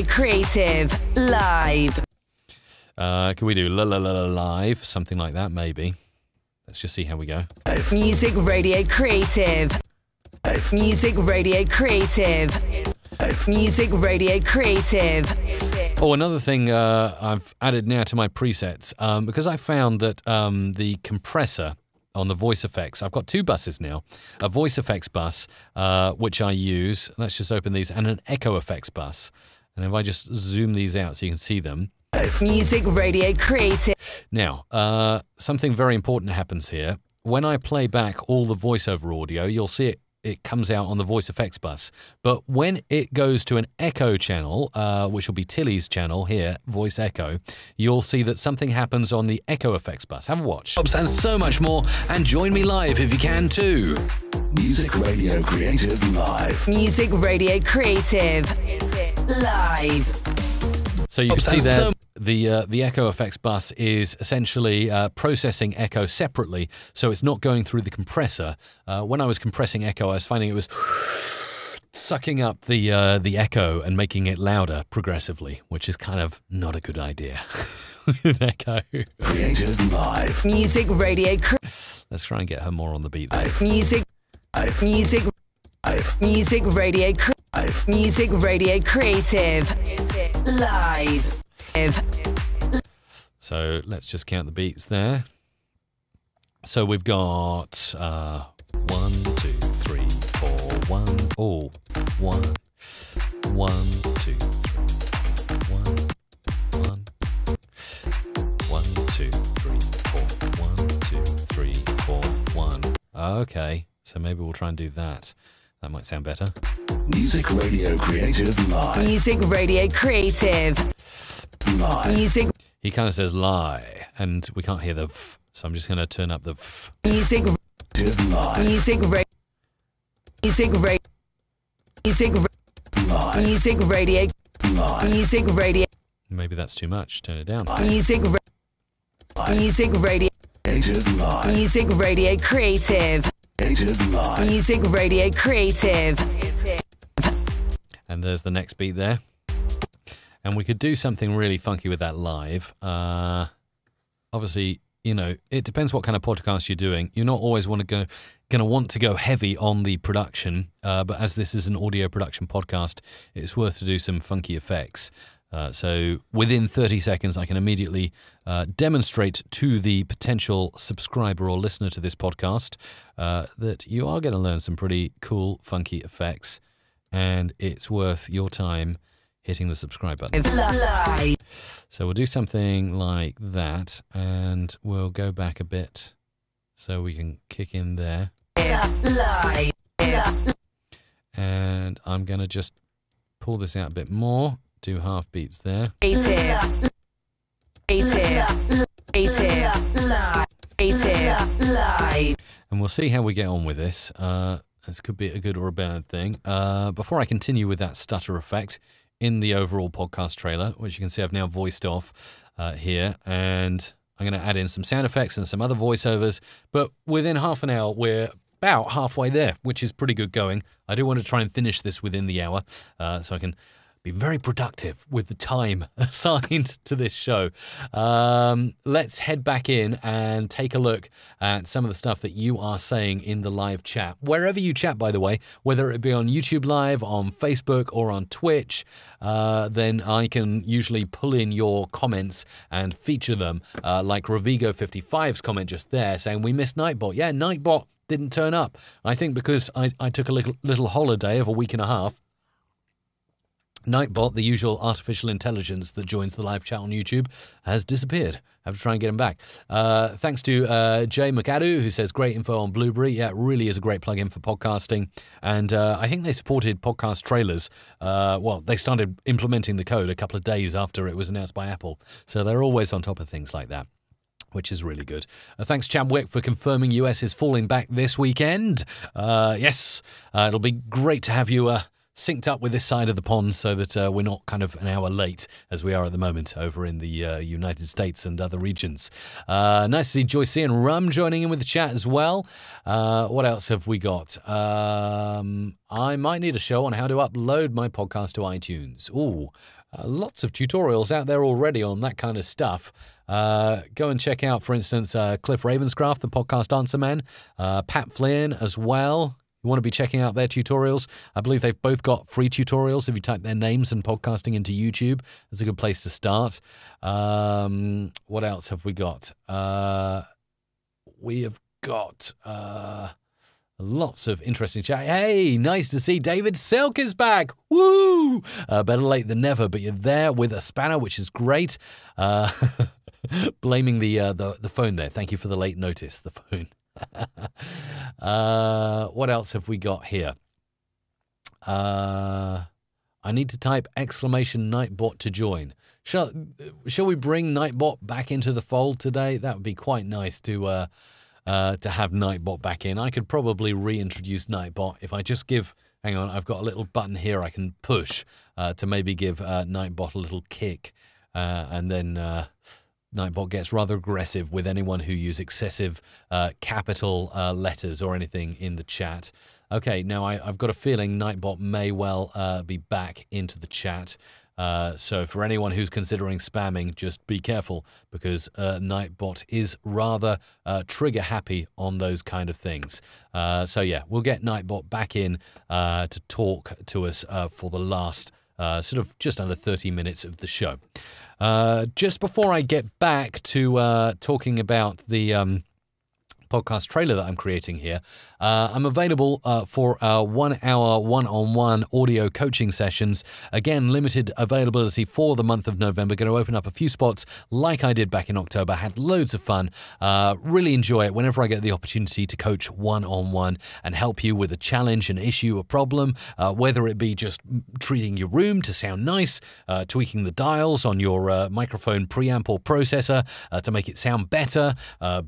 Speaker 4: Creative Live.
Speaker 1: Can we do la la la la live? Something like that, maybe. Let's just see how we go.
Speaker 4: Music Radio Creative. Music Radio Creative. Music Radio Creative.
Speaker 1: Oh, another thing I've added now to my presets, because I found that the compressor on the voice effects, I've got 2 buses now. A voice effects bus, which I use. Let's just open these, and an echo effects bus. And if I just zoom these out so you can see them.
Speaker 4: Music Radio Creative.
Speaker 1: Now, something very important happens here. When I play back all the voiceover audio, you'll see it comes out on the voice effects bus. But when it goes to an echo channel, which will be Tilly's channel here, voice echo, you'll see that something happens on the echo effects bus. Have a watch. And so much more. And join me live if you can too.
Speaker 2: Music Radio Creative Live.
Speaker 4: Music Radio Creative Live.
Speaker 1: So you can see there, the echo effects bus is essentially processing echo separately, so it's not going through the compressor. When I was compressing echo, I was finding it was sucking up the echo and making it louder progressively, which is kind of not a good idea with echo.
Speaker 2: Creative Live.
Speaker 4: Music Radio.
Speaker 1: Let's try and get her more on the beat there.
Speaker 4: Music Radio. Music Radio Creative Live.
Speaker 1: So let's just count the beats there. So we've got 1, 2, 3, 4, 1. Oh, 1, 1, 2, 3, 4, 1, 1, 1, 2, 3, 4, 1, 2, 3, 4, 1. Okay, so maybe we'll try and do that. That might sound better.
Speaker 2: Music Radio Creative Live.
Speaker 4: Music Radio Creative.
Speaker 2: Live.
Speaker 4: Music.
Speaker 1: He kind of says lie, and we can't hear the f, so I'm just going to turn up the f.
Speaker 4: Music.
Speaker 2: Creative Live.
Speaker 4: Music. Music. Music.
Speaker 2: Live.
Speaker 4: Music Radio.
Speaker 2: Live.
Speaker 4: Music Radio.
Speaker 1: Maybe that's too much. Turn it down.
Speaker 4: Music. Music Radio.
Speaker 2: Creative Live.
Speaker 4: Music Radio Creative.
Speaker 2: Creative Live.
Speaker 4: Music Radio Creative.
Speaker 1: And there's the next beat there. And we could do something really funky with that live. Obviously, you know, it depends what kind of podcast you're doing. You're not always going to want to go heavy on the production, but as this is an audio production podcast, it's worth to do some funky effects. So within 30 seconds, I can immediately demonstrate to the potential subscriber or listener to this podcast that you are going to learn some pretty cool, funky effects, and it's worth your time hitting the subscribe button. So we'll do something like that, and we'll go back a bit so we can kick in there. And I'm going to just pull this out a bit more, do half beats there. And we'll see how we get on with this. This could be a good or a bad thing. Before I continue with that stutter effect in the overall podcast trailer, which you can see I've now voiced off here, and I'm going to add in some sound effects and some other voiceovers, but within half an hour we're about halfway there, which is pretty good going. I do want to try and finish this within the hour so I can be very productive with the time assigned to this show. Let's head back in and take a look at some of the stuff that you are saying in the live chat. Wherever you chat, by the way, whether it be on YouTube Live, on Facebook, or on Twitch, then I can usually pull in your comments and feature them, like Rovigo55's comment just there saying, we missed Nightbot. Yeah, Nightbot didn't turn up. I think because I took a little holiday of a week and a half. Nightbot, the usual artificial intelligence that joins the live chat on YouTube, has disappeared. I have to try and get him back. Thanks to Jay McAdoo, who says, great info on Blueberry. Yeah, it really is a great plugin for podcasting. And I think they supported podcast trailers. Well, they started implementing the code a couple of days after it was announced by Apple. So they're always on top of things like that, which is really good. Thanks, Chadwick, for confirming US is falling back this weekend. Yes, it'll be great to have you synced up with this side of the pond so that we're not kind of an hour late as we are at the moment over in the United States and other regions. Nice to see Joyce and Rum joining in with the chat as well. What else have we got? I might need a show on how to upload my podcast to iTunes. Ooh, lots of tutorials out there already on that kind of stuff. Go and check out, for instance, Cliff Ravenscraft, the podcast answer man, Pat Flynn as well. You want to be checking out their tutorials. I believe they've both got free tutorials. If you type their names and podcasting into YouTube, that's a good place to start. What else have we got? We have got lots of interesting chat. Hey, nice to see David Silk is back. Woo! Better late than never, but you're there with a spanner, which is great. Blaming the phone there. Thank you for the late notice, the phone. What else have we got here? I need to type exclamation Nightbot to join. Shall we bring Nightbot back into the fold today? That would be quite nice to have Nightbot back in. I could probably reintroduce Nightbot if I just give. Hang on, I've got a little button here I can push to maybe give Nightbot a little kick, and then Nightbot gets rather aggressive with anyone who use excessive capital letters or anything in the chat. Okay, now I've got a feeling Nightbot may well be back into the chat. So for anyone who's considering spamming, just be careful because Nightbot is rather trigger happy on those kind of things. So yeah, we'll get Nightbot back in to talk to us for the last sort of just under 30 minutes of the show. Just before I get back to talking about the podcast trailer that I'm creating here, I'm available for 1 hour one-on-one audio coaching sessions. Again, limited availability for the month of November. Going to open up a few spots like I did back in October. Had loads of fun. Really enjoy it whenever I get the opportunity to coach one-on-one and help you with a challenge, an issue, a problem, whether it be just treating your room to sound nice, tweaking the dials on your microphone preamp or processor to make it sound better,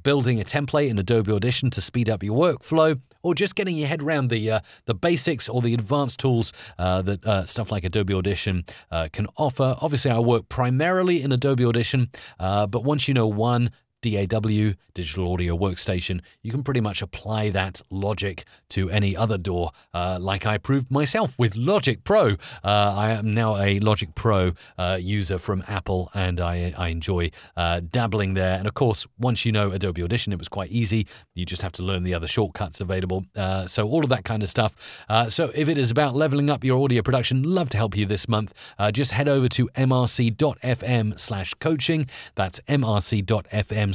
Speaker 1: building a template in Adobe Audition to speed up your workflow, or just getting your head around the basics or the advanced tools that stuff like Adobe Audition can offer. Obviously, I work primarily in Adobe Audition, but once you know one DAW, Digital Audio Workstation, you can pretty much apply that logic to any other DAW, like I proved myself with Logic Pro. I am now a Logic Pro user from Apple, and I enjoy dabbling there. And of course, once you know Adobe Audition, it was quite easy. You just have to learn the other shortcuts available. So all of that kind of stuff. So if it is about leveling up your audio production, love to help you this month. Just head over to mrc.fm/coaching. That's mrc.fm/coaching,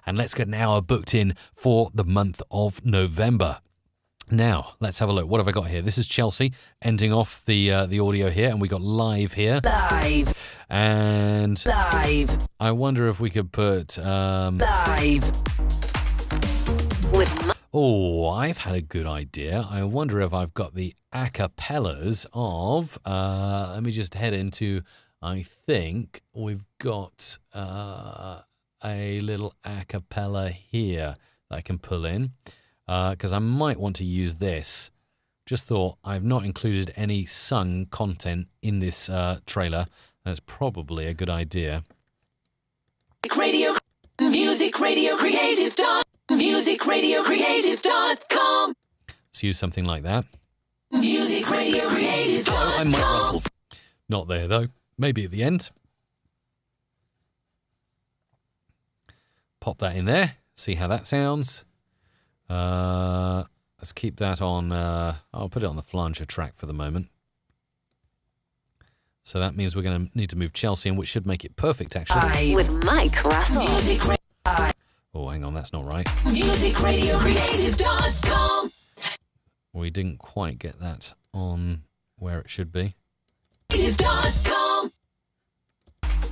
Speaker 1: and let's get an hour booked in for the month of November. Now, let's have a look. What have I got here? This is Chelsea ending off the audio here, and we got live here.
Speaker 4: Live.
Speaker 1: And
Speaker 4: Live.
Speaker 1: I wonder if we could put
Speaker 4: Live.
Speaker 1: oh, I've had a good idea. I wonder if I've got the acapellas of let me just head into, I think we've got a little acapella here that I can pull in, because I might want to use this. Just thought I've not included any sung content in this trailer. That's probably a good idea.
Speaker 2: Musicradiocreative.com.
Speaker 1: Let's use something like that.
Speaker 2: Musicradiocreative.com.
Speaker 1: I might rustle. Not there though. Maybe at the end. Pop that in there. See how that sounds. Let's keep that on. I'll put it on the flanger track for the moment. So that means we're going to need to move Chelsea in, which should make it perfect, actually.
Speaker 3: With Mike Russell.
Speaker 1: Oh, hang on, that's not right.
Speaker 2: Musicradiocreative.com.
Speaker 1: We didn't quite get that on where it should be.
Speaker 2: Musicradiocreative.com.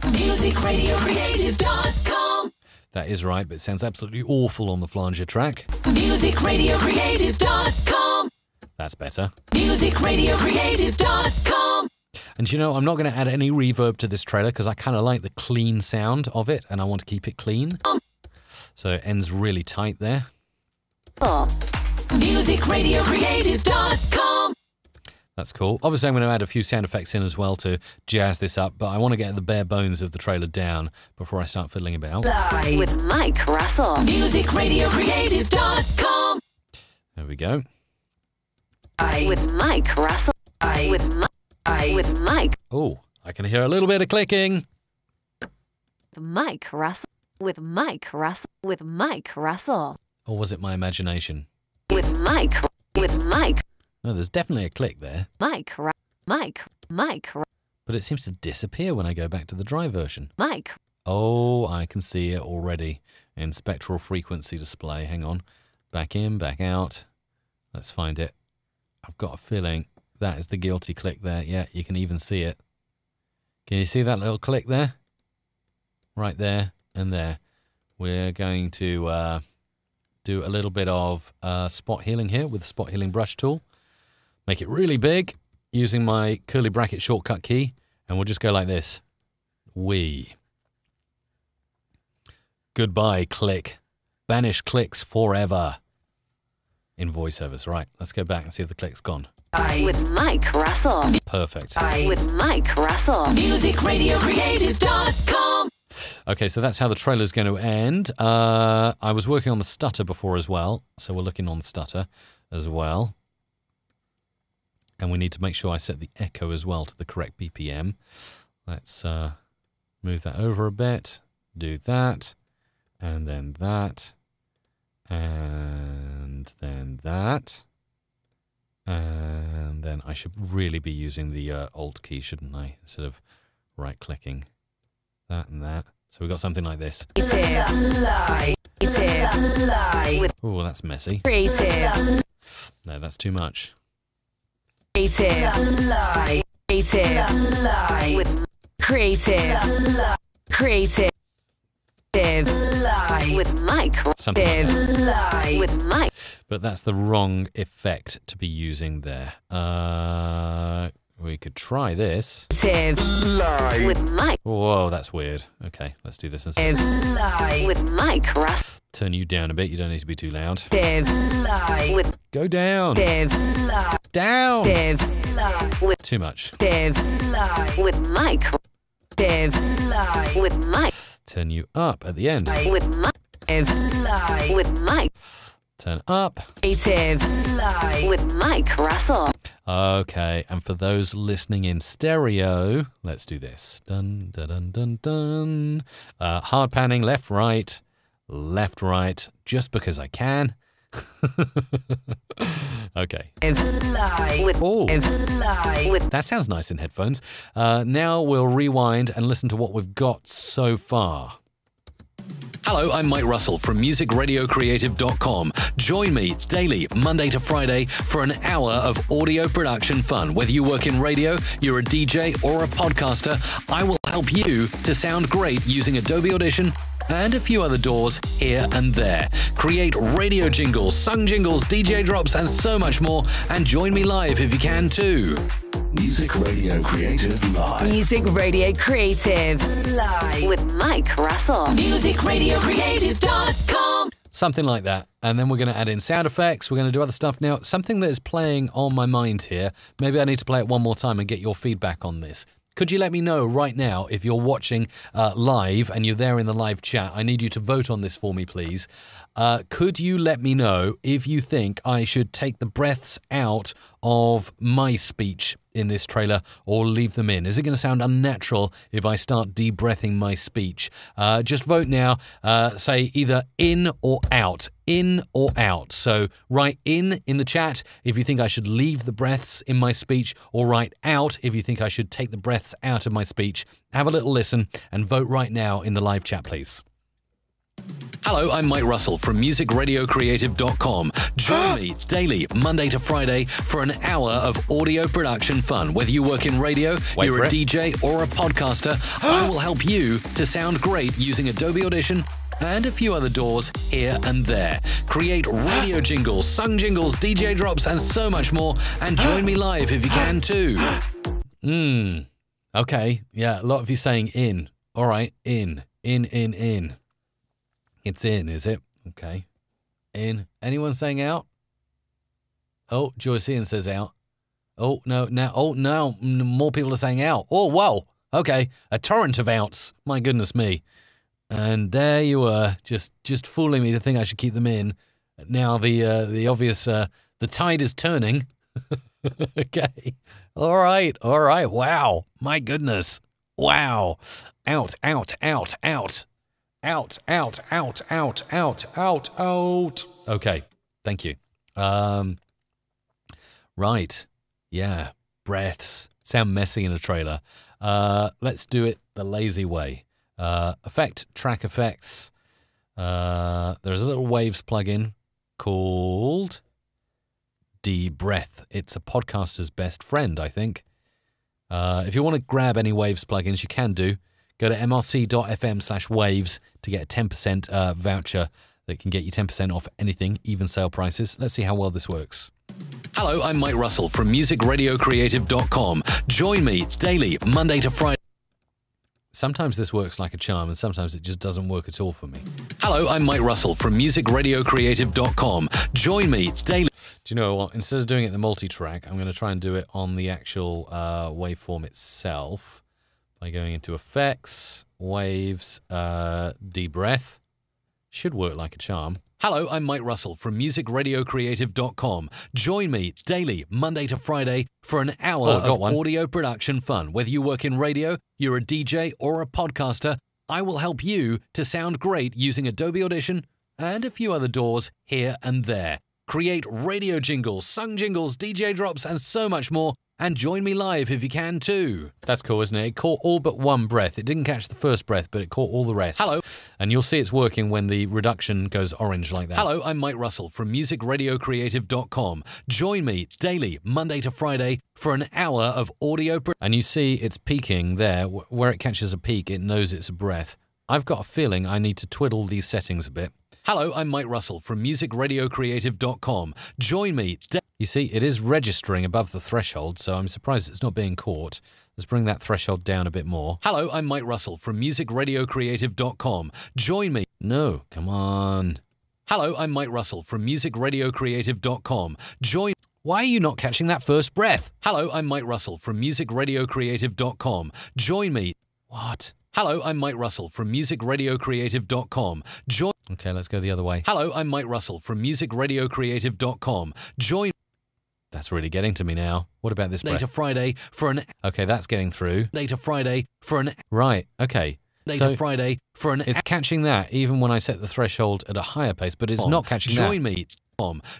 Speaker 2: Musicradiocreative.com.
Speaker 1: That is right, but it sounds absolutely awful on the flanger track.
Speaker 2: Musicradiocreative.com.
Speaker 1: That's better.
Speaker 2: Musicradiocreative.com.
Speaker 1: And you know, I'm not going to add any reverb to this trailer because I kind of like the clean sound of it, and I want to keep it clean. So it ends really tight there.
Speaker 2: Musicradiocreative.com.
Speaker 1: That's cool. Obviously, I'm going to add a few sound effects in as well to jazz this up, but I want to get the bare bones of the trailer down before I start fiddling about.
Speaker 4: Live.
Speaker 3: With Mike Russell.
Speaker 2: Musicradiocreative.com.
Speaker 1: There we go.
Speaker 3: With Mike Russell. With Mike.
Speaker 1: Oh, I can hear a little bit of clicking.
Speaker 3: Mike Russell. With Mike Russell. With Mike Russell.
Speaker 1: Or was it my imagination?
Speaker 3: With Mike.
Speaker 1: No, there's definitely a click there.
Speaker 3: Mike.
Speaker 1: But it seems to disappear when I go back to the dry version.
Speaker 3: Mike.
Speaker 1: Oh, I can see it already in spectral frequency display. Hang on. Back in, back out. Let's find it. I've got a feeling that is the guilty click there. Yeah, you can even see it. Can you see that little click there? Right there and there. We're going to do a little bit of spot healing here with the spot healing brush tool. Make it really big using my curly bracket shortcut key, and we'll just go like this. Wee. Goodbye, click. Banish clicks forever. In voiceovers. Right, let's go back and see if the click's gone.
Speaker 3: With Mike Russell.
Speaker 1: Perfect.
Speaker 3: With Mike Russell.
Speaker 2: Musicradiocreative.com.
Speaker 1: Okay, so that's how the trailer's going to end. I was working on the stutter before as well, so we're looking on stutter as well. And we need to make sure I set the echo as well to the correct BPM. Let's move that over a bit, do that, and then that, and then that. And then I should really be using the Alt key, shouldn't I? Instead of right-clicking that and that. So we've got something like this. Oh, that's messy.
Speaker 4: Creative.
Speaker 1: No, that's too much.
Speaker 4: Creative. Creative. Creative. Creative.
Speaker 3: With Mike.
Speaker 1: Something like that.
Speaker 3: With Mike.
Speaker 1: But that's the wrong effect to be using there. We could try this.
Speaker 3: With Mike.
Speaker 1: Whoa, that's weird. Okay, let's do this instead.
Speaker 3: With Mike Russell.
Speaker 1: Turn you down a bit. You don't need to be too loud.
Speaker 3: With
Speaker 1: Go down. Down.
Speaker 3: With
Speaker 1: Too much.
Speaker 3: with Mike. With Mike.
Speaker 1: Turn you up at the end.
Speaker 3: With Mike. With Mike.
Speaker 1: Turn up.
Speaker 3: With Mike Russell.
Speaker 1: Okay, and for those listening in stereo, let's do this. Dun, dun, dun, dun, dun. Hard panning, left, right, just because I can. Okay.
Speaker 3: With
Speaker 1: Oh,
Speaker 3: with
Speaker 1: that sounds nice in headphones. Now we'll rewind and listen to what we've got so far. Hello, I'm Mike Russell from musicradiocreative.com. Join me daily, Monday to Friday, for an hour of audio production fun. Whether you work in radio, you're a DJ, or a podcaster, I will help you to sound great using Adobe Audition and a few other doors here and there. Create radio jingles, sung jingles, DJ drops, and so much more. And join me live if you can too.
Speaker 2: Music Radio Creative Live.
Speaker 4: Music Radio Creative.
Speaker 3: with Mike Russell.
Speaker 2: MusicRadioCreative.com.
Speaker 1: Something like that. And then we're going to add in sound effects. We're going to do other stuff. Now, something that is playing on my mind here, maybe I need to play it one more time and get your feedback on this. Could you let me know right now if you're watching live and you're there in the live chat? I need you to vote on this for me, please. Could you let me know if you think I should take the breaths out of my speech in this trailer or leave them in? Is it going to sound unnatural if I start de-breathing my speech? Just vote now. Say either in or out. In or out. So write in the chat if you think I should leave the breaths in my speech, or write out if you think I should take the breaths out of my speech. Have a little listen and vote right now in the live chat, please. Hello, I'm Mike Russell from musicradiocreative.com. Join me daily, Monday to Friday, for an hour of audio production fun. Whether you work in radio, you're a DJ, or a podcaster, I will help you to sound great using Adobe Audition and a few other doors here and there. Create radio jingles, sung jingles, DJ drops, and so much more. And join me live if you can too. Okay. Yeah, a lot of you saying in. All right, in. It's in, is it? Okay. In. Anyone saying out? Oh, Joycean says out. Oh, no, now. Oh, no. More people are saying out. Oh, whoa. Okay. A torrent of outs. My goodness me. And there you were, just fooling me to think I should keep them in. Now the obvious, the tide is turning. Okay. All right. Wow. My goodness. Wow. Out. Okay. Thank you. Right. Yeah. Breaths. Sound messy in a trailer. Let's do it the lazy way. Track effects. There's a little Waves plugin called D-Breath. It's a podcaster's best friend, I think. If you want to grab any Waves plugins, you can do. Go to mrc.fm/waves to get a 10% voucher that can get you 10% off anything, even sale prices. Let's see how well this works. Hello, I'm Mike Russell from musicradiocreative.com. Join me daily, Monday to Friday. Sometimes this works like a charm, and sometimes it just doesn't work at all for me. Hello, I'm Mike Russell from musicradiocreative.com. Join me daily. Do you know what? Instead of doing it in the multi-track, I'm going to try and do it on the actual waveform itself by going into Effects, Waves, D-Breath. Should work like a charm. Hello, I'm Mike Russell from musicradiocreative.com. Join me daily, Monday to Friday, for an hour of audio production fun. Whether you work in radio, you're a DJ, or a podcaster, I will help you to sound great using Adobe Audition and a few other doors here and there. create radio jingles, sung jingles, DJ drops, and so much more. And join me live if you can too. That's cool, isn't it? It caught all but one breath. It didn't catch the first breath, but it caught all the rest. Hello. And you'll see it's working when the reduction goes orange like that. Hello, I'm Mike Russell from musicradiocreative.com. Join me daily, Monday to Friday, for an hour of audio. And you see it's peaking there. Where it catches a peak, it knows it's a breath. I've got a feeling I need to twiddle these settings a bit. Hello, I'm Mike Russell from musicradiocreative.com. Join me. You see, it is registering above the threshold, so I'm surprised it's not being caught. Let's bring that threshold down a bit more. Hello, I'm Mike Russell from musicradiocreative.com. Join me. No, come on. Hello, I'm Mike Russell from musicradiocreative.com. Join. Why are you not catching that first breath? Hello, I'm Mike Russell from musicradiocreative.com. Join me. What? Hello, I'm Mike Russell from musicradiocreative.com. Okay, let's go the other way. Hello, I'm Mike Russell from musicradiocreative.com. Join. That's really getting to me now. What about this breath? Later Friday for an. Okay, that's getting through. Later Friday for an. Right. Okay. Later Friday for an. It's catching that even when I set the threshold at a higher pace, but it's not catching that. Join me.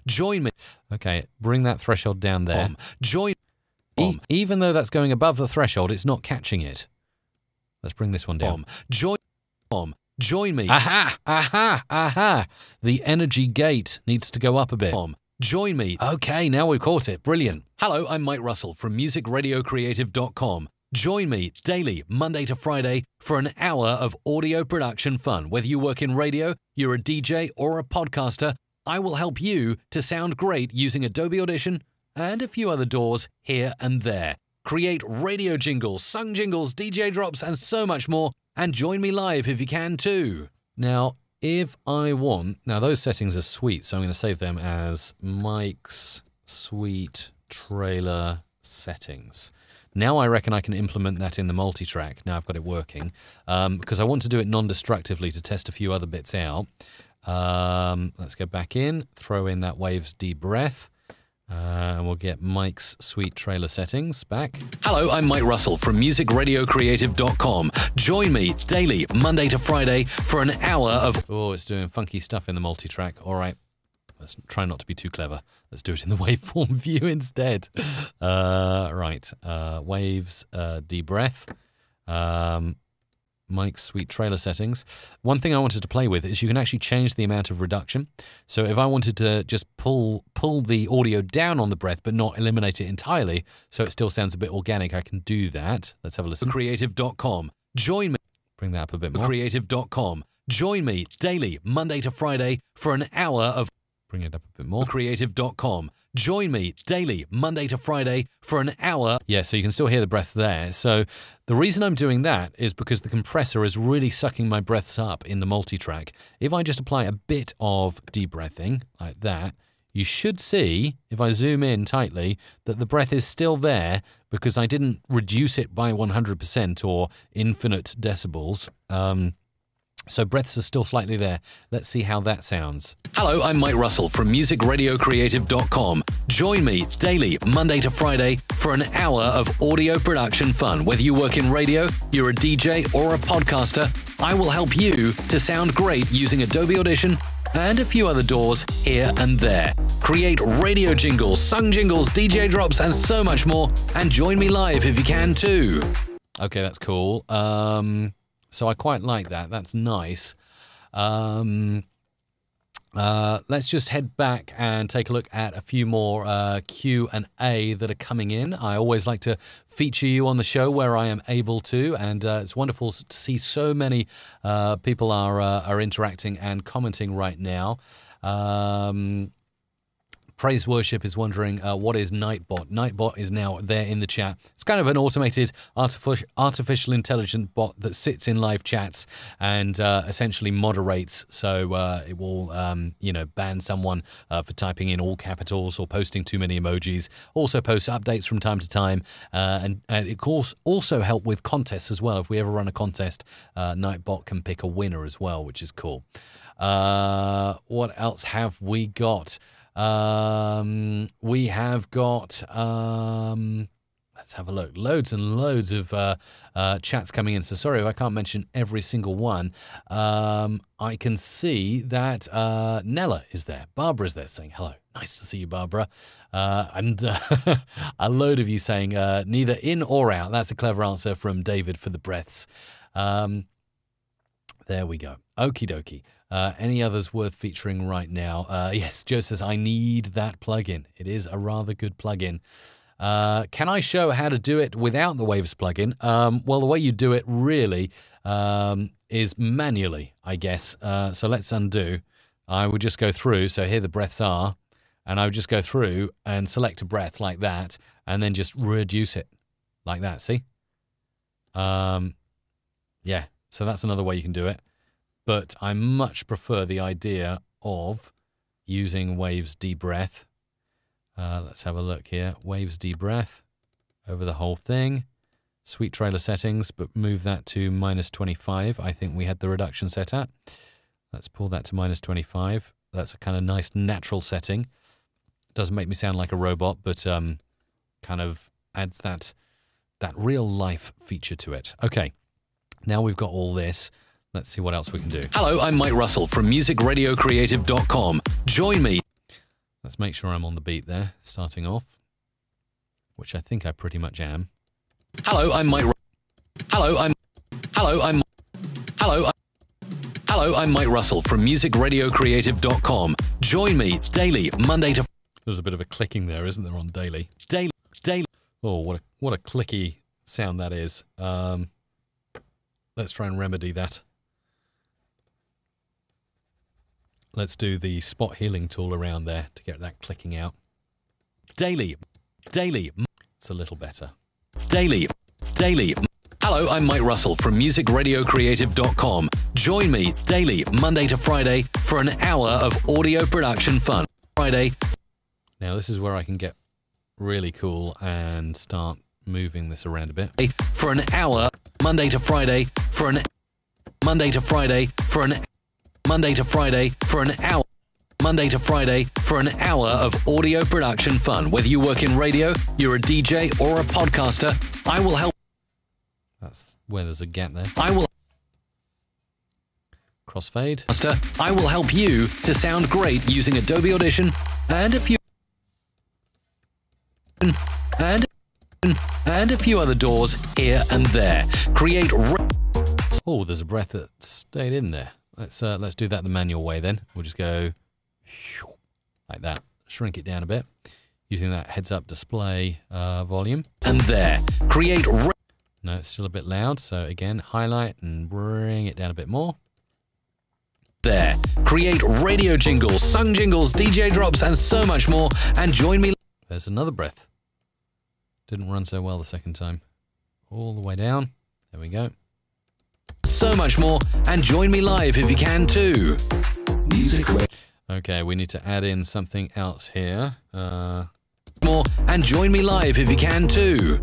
Speaker 1: Join me. Okay, bring that threshold down there. Join. Even though that's going above the threshold, it's not catching it. Let's bring this one down. Join me. Aha! Aha! Aha! The energy gate needs to go up a bit. Join me. Okay, now we've caught it. Brilliant. Hello, I'm Mike Russell from musicradiocreative.com. Join me daily, Monday to Friday, for an hour of audio production fun. Whether you work in radio, you're a DJ, or a podcaster, I will help you to sound great using Adobe Audition and a few other doors here and there. Create radio jingles, sung jingles, DJ drops, and so much more. And join me live if you can too. Now, if I want... Now, those settings are sweet, so I'm going to save them as Mike's Sweet Trailer Settings. Now I reckon I can implement that in the multi-track. Now I've got it working. Because I want to do it non-destructively to test a few other bits out. Let's go back in, throw in that Waves deep breath. And we'll get Mike's Sweet Trailer Settings back. Hello, I'm Mike Russell from musicradiocreative.com. Join me daily, Monday to Friday, for an hour of... Oh, it's doing funky stuff in the multi-track. All right, let's try not to be too clever. Let's do it in the waveform view instead. Right, Waves, deep breath. Mike's Sweet Trailer Settings. One thing I wanted to play with is you can actually change the amount of reduction. So if I wanted to just pull the audio down on the breath but not eliminate it entirely so it still sounds a bit organic, I can do that. Let's have a listen. Creative.com. Join me. Bring that up a bit more. Creative.com. Join me daily, Monday to Friday, for an hour of... Bring it up a bit more. Creative.com. Join me daily, Monday to Friday, for an hour. Yeah, so you can still hear the breath there. So the reason I'm doing that is because the compressor is really sucking my breaths up in the multi-track. If I just apply a bit of deep breathing, like that, you should see, if I zoom in tightly, that the breath is still there because I didn't reduce it by 100% or infinite decibels. So breaths are still slightly there. Let's see how that sounds. Hello, I'm Mike Russell from musicradiocreative.com. Join me daily, Monday to Friday, for an hour of audio production fun. Whether you work in radio, you're a DJ, or a podcaster, I will help you to sound great using Adobe Audition and a few other doors here and there. Create radio jingles, sung jingles, DJ drops, and so much more. And join me live if you can too. Okay, that's cool. So I quite like that. That's nice. Let's just head back and take a look at a few more Q&A that are coming in. I always like to feature you on the show where I am able to, and it's wonderful to see so many people are interacting and commenting right now. Praise Worship is wondering, what is Nightbot? Nightbot is now there in the chat. It's kind of an automated artificial intelligence bot that sits in live chats and essentially moderates. So it will, ban someone for typing in all capitals or posting too many emojis. Also posts updates from time to time. And it also help with contests as well. If we ever run a contest, Nightbot can pick a winner as well, which is cool. What else have we got? We have got, let's have a look, loads and loads of chats coming in. So sorry if I can't mention every single one. I can see that Nella is there. Barbara's there saying hello. Nice to see you, Barbara. And a load of you saying neither in or out. That's a clever answer from David for the breaths. There we go. Okie dokie. Any others worth featuring right now? Yes, Joe says, I need that plugin. It is a rather good plugin. Can I show how to do it without the Waves plugin? Well, the way you do it really is manually, I guess. So let's undo. I would just go through. So here the breaths are. And I would just go through and select a breath like that and then just reduce it like that. See? Yeah. So that's another way you can do it. But I much prefer the idea of using Waves debreath. Let's have a look here. Waves debreath over the whole thing. Sweet trailer settings, but move that to -25. I think we had the reduction set at. Let's pull that to -25. That's a kind of nice natural setting. Doesn't make me sound like a robot, but kind of adds that real life feature to it. Okay, now we've got all this. Let's see what else we can do. Hello, I'm Mike Russell from musicradiocreative.com. Join me. Let's make sure I'm on the beat there, starting off, which I think I pretty much am. Hello, I'm Mike. I'm Mike Russell from musicradiocreative.com. Join me daily, Monday to. There's a bit of a clicking there, isn't there, on daily? Daily. Oh, what a clicky sound that is. Let's try and remedy that. Let's do the spot healing tool around there to get that clicking out. Daily. It's a little better. Daily. Hello, I'm Mike Russell from musicradiocreative.com. Join me daily, Monday to Friday, for an hour of audio production fun. Friday. Now this is where I can get really cool and start moving this around a bit. For an hour, Monday to Friday, for an hour, Monday to Friday, for an hour of audio production fun. Whether you work in radio, you're a DJ or a podcaster, I will help. That's where there's a gap there. Crossfade. I will help you to sound great using Adobe Audition and a few other doors here and there. Oh, there's a breath that stayed in there. Let's do that the manual way then. We'll just go like that. Shrink it down a bit using that heads-up display volume. And there. No, it's still a bit loud. So again, highlight and bring it down a bit more. There. Create radio jingles, sung jingles, DJ drops, and so much more. And join me. There's another breath. Didn't run so well the second time. All the way down. There we go. So much more, and join me live if you can too. Okay, we need to add in something else here. More, and join me live if you can too.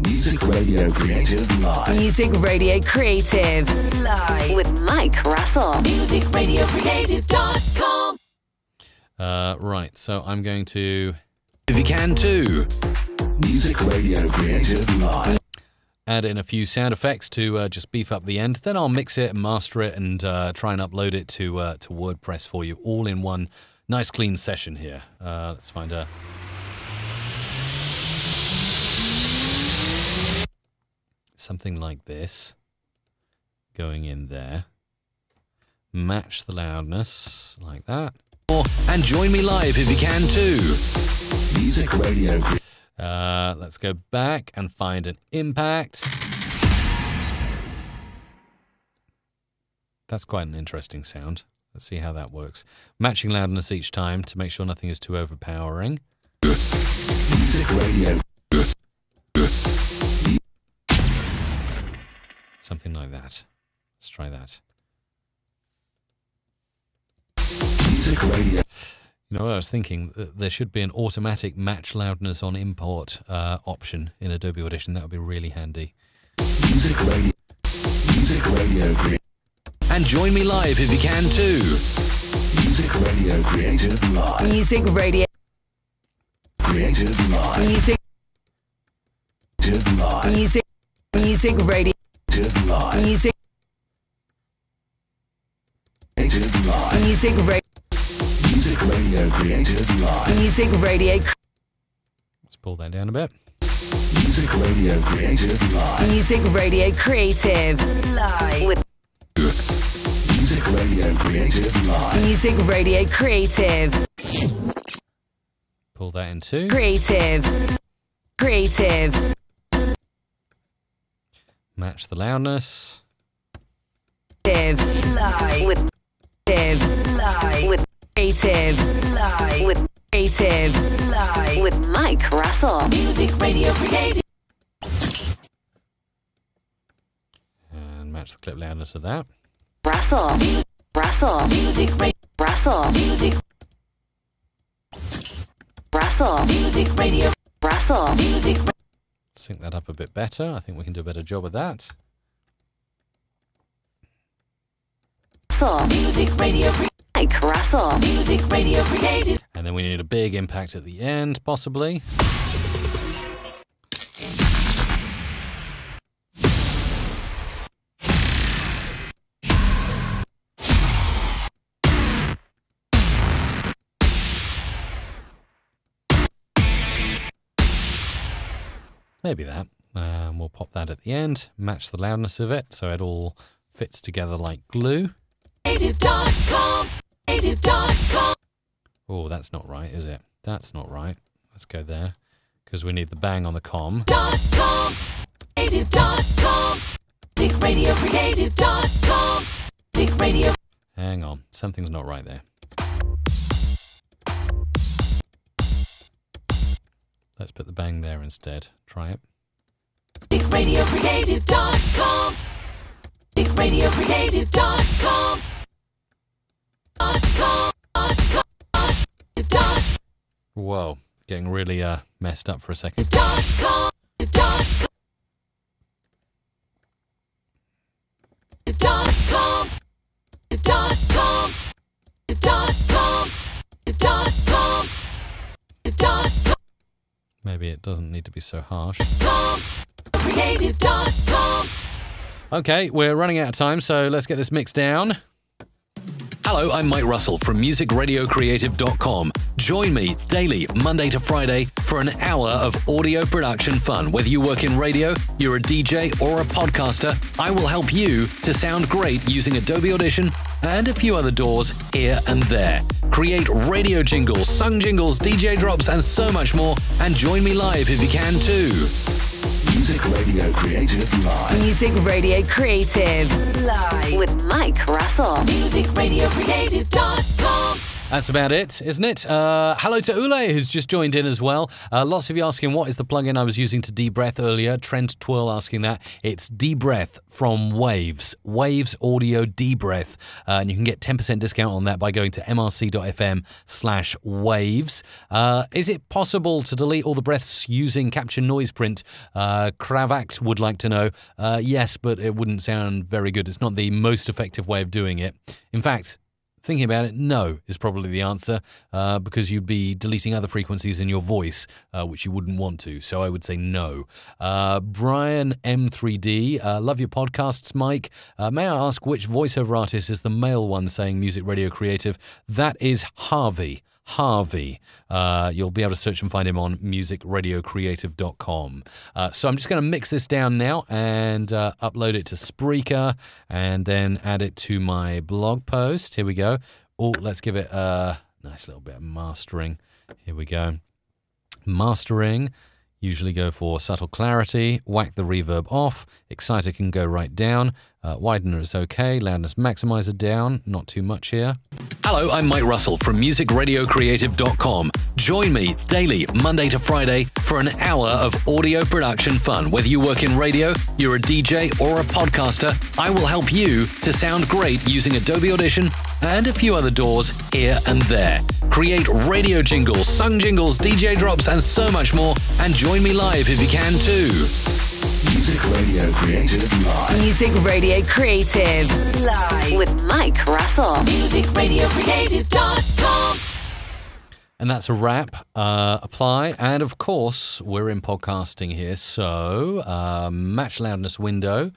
Speaker 2: Music Radio Creative Live.
Speaker 4: Music Radio Creative Live.
Speaker 3: With Mike Russell.
Speaker 4: musicradiocreative.com.
Speaker 1: Right, so I'm going to, if you can too.
Speaker 2: Music Radio Creative Live.
Speaker 1: Add in a few sound effects to just beef up the end. Then I'll mix it and master it and try and upload it to WordPress for you, all in one nice clean session here. Let's find a... something like this going in there. Match the loudness like that. And join me live if you can too.
Speaker 2: Music Radio.
Speaker 1: Let's go back and find an impact. That's quite an interesting sound. Let's see how that works. Matching loudness each time to make sure nothing is too overpowering.
Speaker 2: Music Radio.
Speaker 1: Something like that. Let's try that.
Speaker 2: Music Radio.
Speaker 1: You know what I was thinking? There should be an automatic match loudness on import option in Adobe Audition. That would be really handy.
Speaker 2: Music Radio. Music Radio.
Speaker 1: And join me live if you can too.
Speaker 2: Music Radio Creative Live.
Speaker 4: Music Radio
Speaker 2: Creative Live.
Speaker 4: Music
Speaker 2: Creative Live.
Speaker 4: Music Radio
Speaker 2: Creative Live.
Speaker 4: Music
Speaker 2: Creative Live.
Speaker 4: Radio
Speaker 2: Music Radio Creative Live.
Speaker 4: Music Radio.
Speaker 1: Let's pull that down a bit.
Speaker 2: Music Radio Creative Live.
Speaker 4: Music Radio Creative Live.
Speaker 3: With
Speaker 2: Music Radio Creative Live.
Speaker 4: Music Radio Creative.
Speaker 1: Pull that in too.
Speaker 4: Creative. Creative.
Speaker 1: Match the loudness.
Speaker 4: Live.
Speaker 3: with
Speaker 4: Live.
Speaker 3: with
Speaker 4: Creative Live.
Speaker 3: with
Speaker 4: Creative Live.
Speaker 3: with Mike Russell.
Speaker 4: Music Radio Creative.
Speaker 1: And match the clip loudness of that.
Speaker 3: Russell. Russell.
Speaker 4: Music Radio.
Speaker 3: Russell.
Speaker 4: Music.
Speaker 3: Russell.
Speaker 4: Music Radio.
Speaker 3: Russell.
Speaker 4: Music.
Speaker 1: Sync that up a bit better. I think we can do a better job of that.
Speaker 3: Russell.
Speaker 4: Music Radio.
Speaker 3: Mike Russell.
Speaker 4: Music Radio Creative.
Speaker 1: And then we need a big impact at the end, possibly. Maybe that. We'll pop that at the end, match the loudness of it so it all fits together like glue.
Speaker 4: Creative.com. Creative.com.
Speaker 1: Oh, that's not right, is it? That's not right. Let's go there because we need the bang on the com.
Speaker 4: .com. Creative.com. Music Radio Creative.com. Music Radio.
Speaker 1: Hang on, something's not right there. Let's put the bang there instead. Try it.
Speaker 4: Music Radio Creative.com. Music Radio Creative.com.
Speaker 1: Whoa, getting really messed up for a second. Maybe it doesn't need to be so harsh. Okay, we're running out of time, so let's get this mixed down. Hello, I'm Mike Russell from musicradiocreative.com. Join me daily, Monday to Friday, for an hour of audio production fun. Whether you work in radio, you're a DJ, or a podcaster, I will help you to sound great using Adobe Audition and a few other doors here and there. Create radio jingles, sung jingles, DJ drops, and so much more. And join me live if you can too.
Speaker 2: Music Radio Creative Live.
Speaker 4: Music Radio Creative Live.
Speaker 3: With Mike Russell.
Speaker 4: Music Radio Creative.com.
Speaker 1: That's about it, isn't it? Hello to Ule, who's just joined in as well. Lots of you asking what is the plugin I was using to de-breath earlier. Trent Twirl asking that. It's de-breath from Waves. Waves Audio de-breath. And you can get 10% discount on that by going to mrc.fm/waves. Is it possible to delete all the breaths using Capture Noise Print? Kravact would like to know. Yes, but it wouldn't sound very good. It's not the most effective way of doing it. In fact, thinking about it, no is probably the answer because you'd be deleting other frequencies in your voice, which you wouldn't want to. So I would say no. Brian M3D, love your podcasts, Mike. May I ask which voiceover artist is the male one saying Music Radio Creative? That is Harvey. You'll be able to search and find him on musicradiocreative.com. So I'm just going to mix this down now and upload it to Spreaker and then add it to my blog post. Here we go. Oh, let's give it a nice little bit of mastering. Here we go. Mastering. Usually go for subtle clarity, whack the reverb off, exciter can go right down, widener is okay, loudness maximizer down, not too much here. Hello, I'm Mike Russell from musicradiocreative.com. Join me daily, Monday to Friday, for an hour of audio production fun. Whether you work in radio, you're a DJ, or a podcaster, I will help you to sound great using Adobe Audition and a few other doors here and there. Create radio jingles, sung jingles, DJ drops, and so much more. And join me live if you can too.
Speaker 2: Music Radio Creative Live.
Speaker 4: Music Radio Creative Live.
Speaker 3: With Mike Russell.
Speaker 4: Music Radio Creative.com.
Speaker 1: And that's a wrap. Apply. And of course, we're in podcasting here. So match loudness window.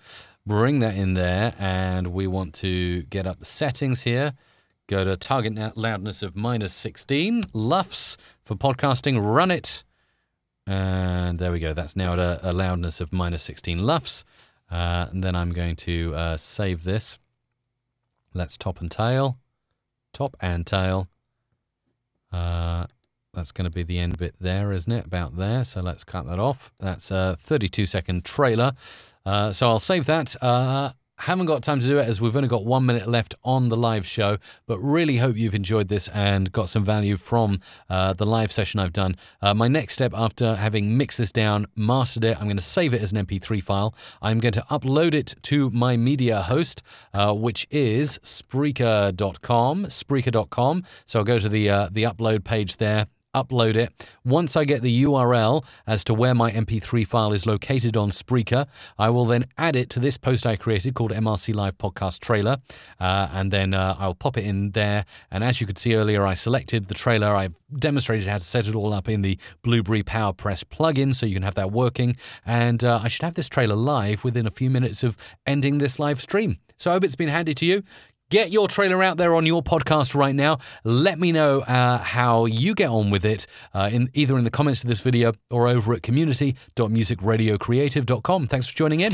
Speaker 1: Bring that in there. And we want to get up the settings here. Go to target loudness of -16. LUFS for podcasting. Run it. And there we go. That's now at a loudness of -16 LUFS. And then I'm going to save this. Let's top and tail. Top and tail. That's going to be the end bit there, isn't it? About there. So let's cut that off. That's a 32-second trailer. So I'll save that. Haven't got time to do it as we've only got 1 minute left on the live show, but really hope you've enjoyed this and got some value from the live session I've done. My next step after having mixed this down, mastered it, I'm going to save it as an MP3 file. I'm going to upload it to my media host, which is Spreaker.com. So I'll go to the upload page there. Upload it. Once I get the URL as to where my MP3 file is located on Spreaker, I will then add it to this post I created called MRC Live Podcast Trailer, and then I'll pop it in there. And as you could see earlier, I selected the trailer. I've demonstrated how to set it all up in the Blueberry PowerPress plugin so you can have that working. And I should have this trailer live within a few minutes of ending this live stream. So I hope it's been handy to you. Get your trailer out there on your podcast right now. Let me know how you get on with it, either in the comments of this video or over at community.musicradiocreative.com. Thanks for joining in.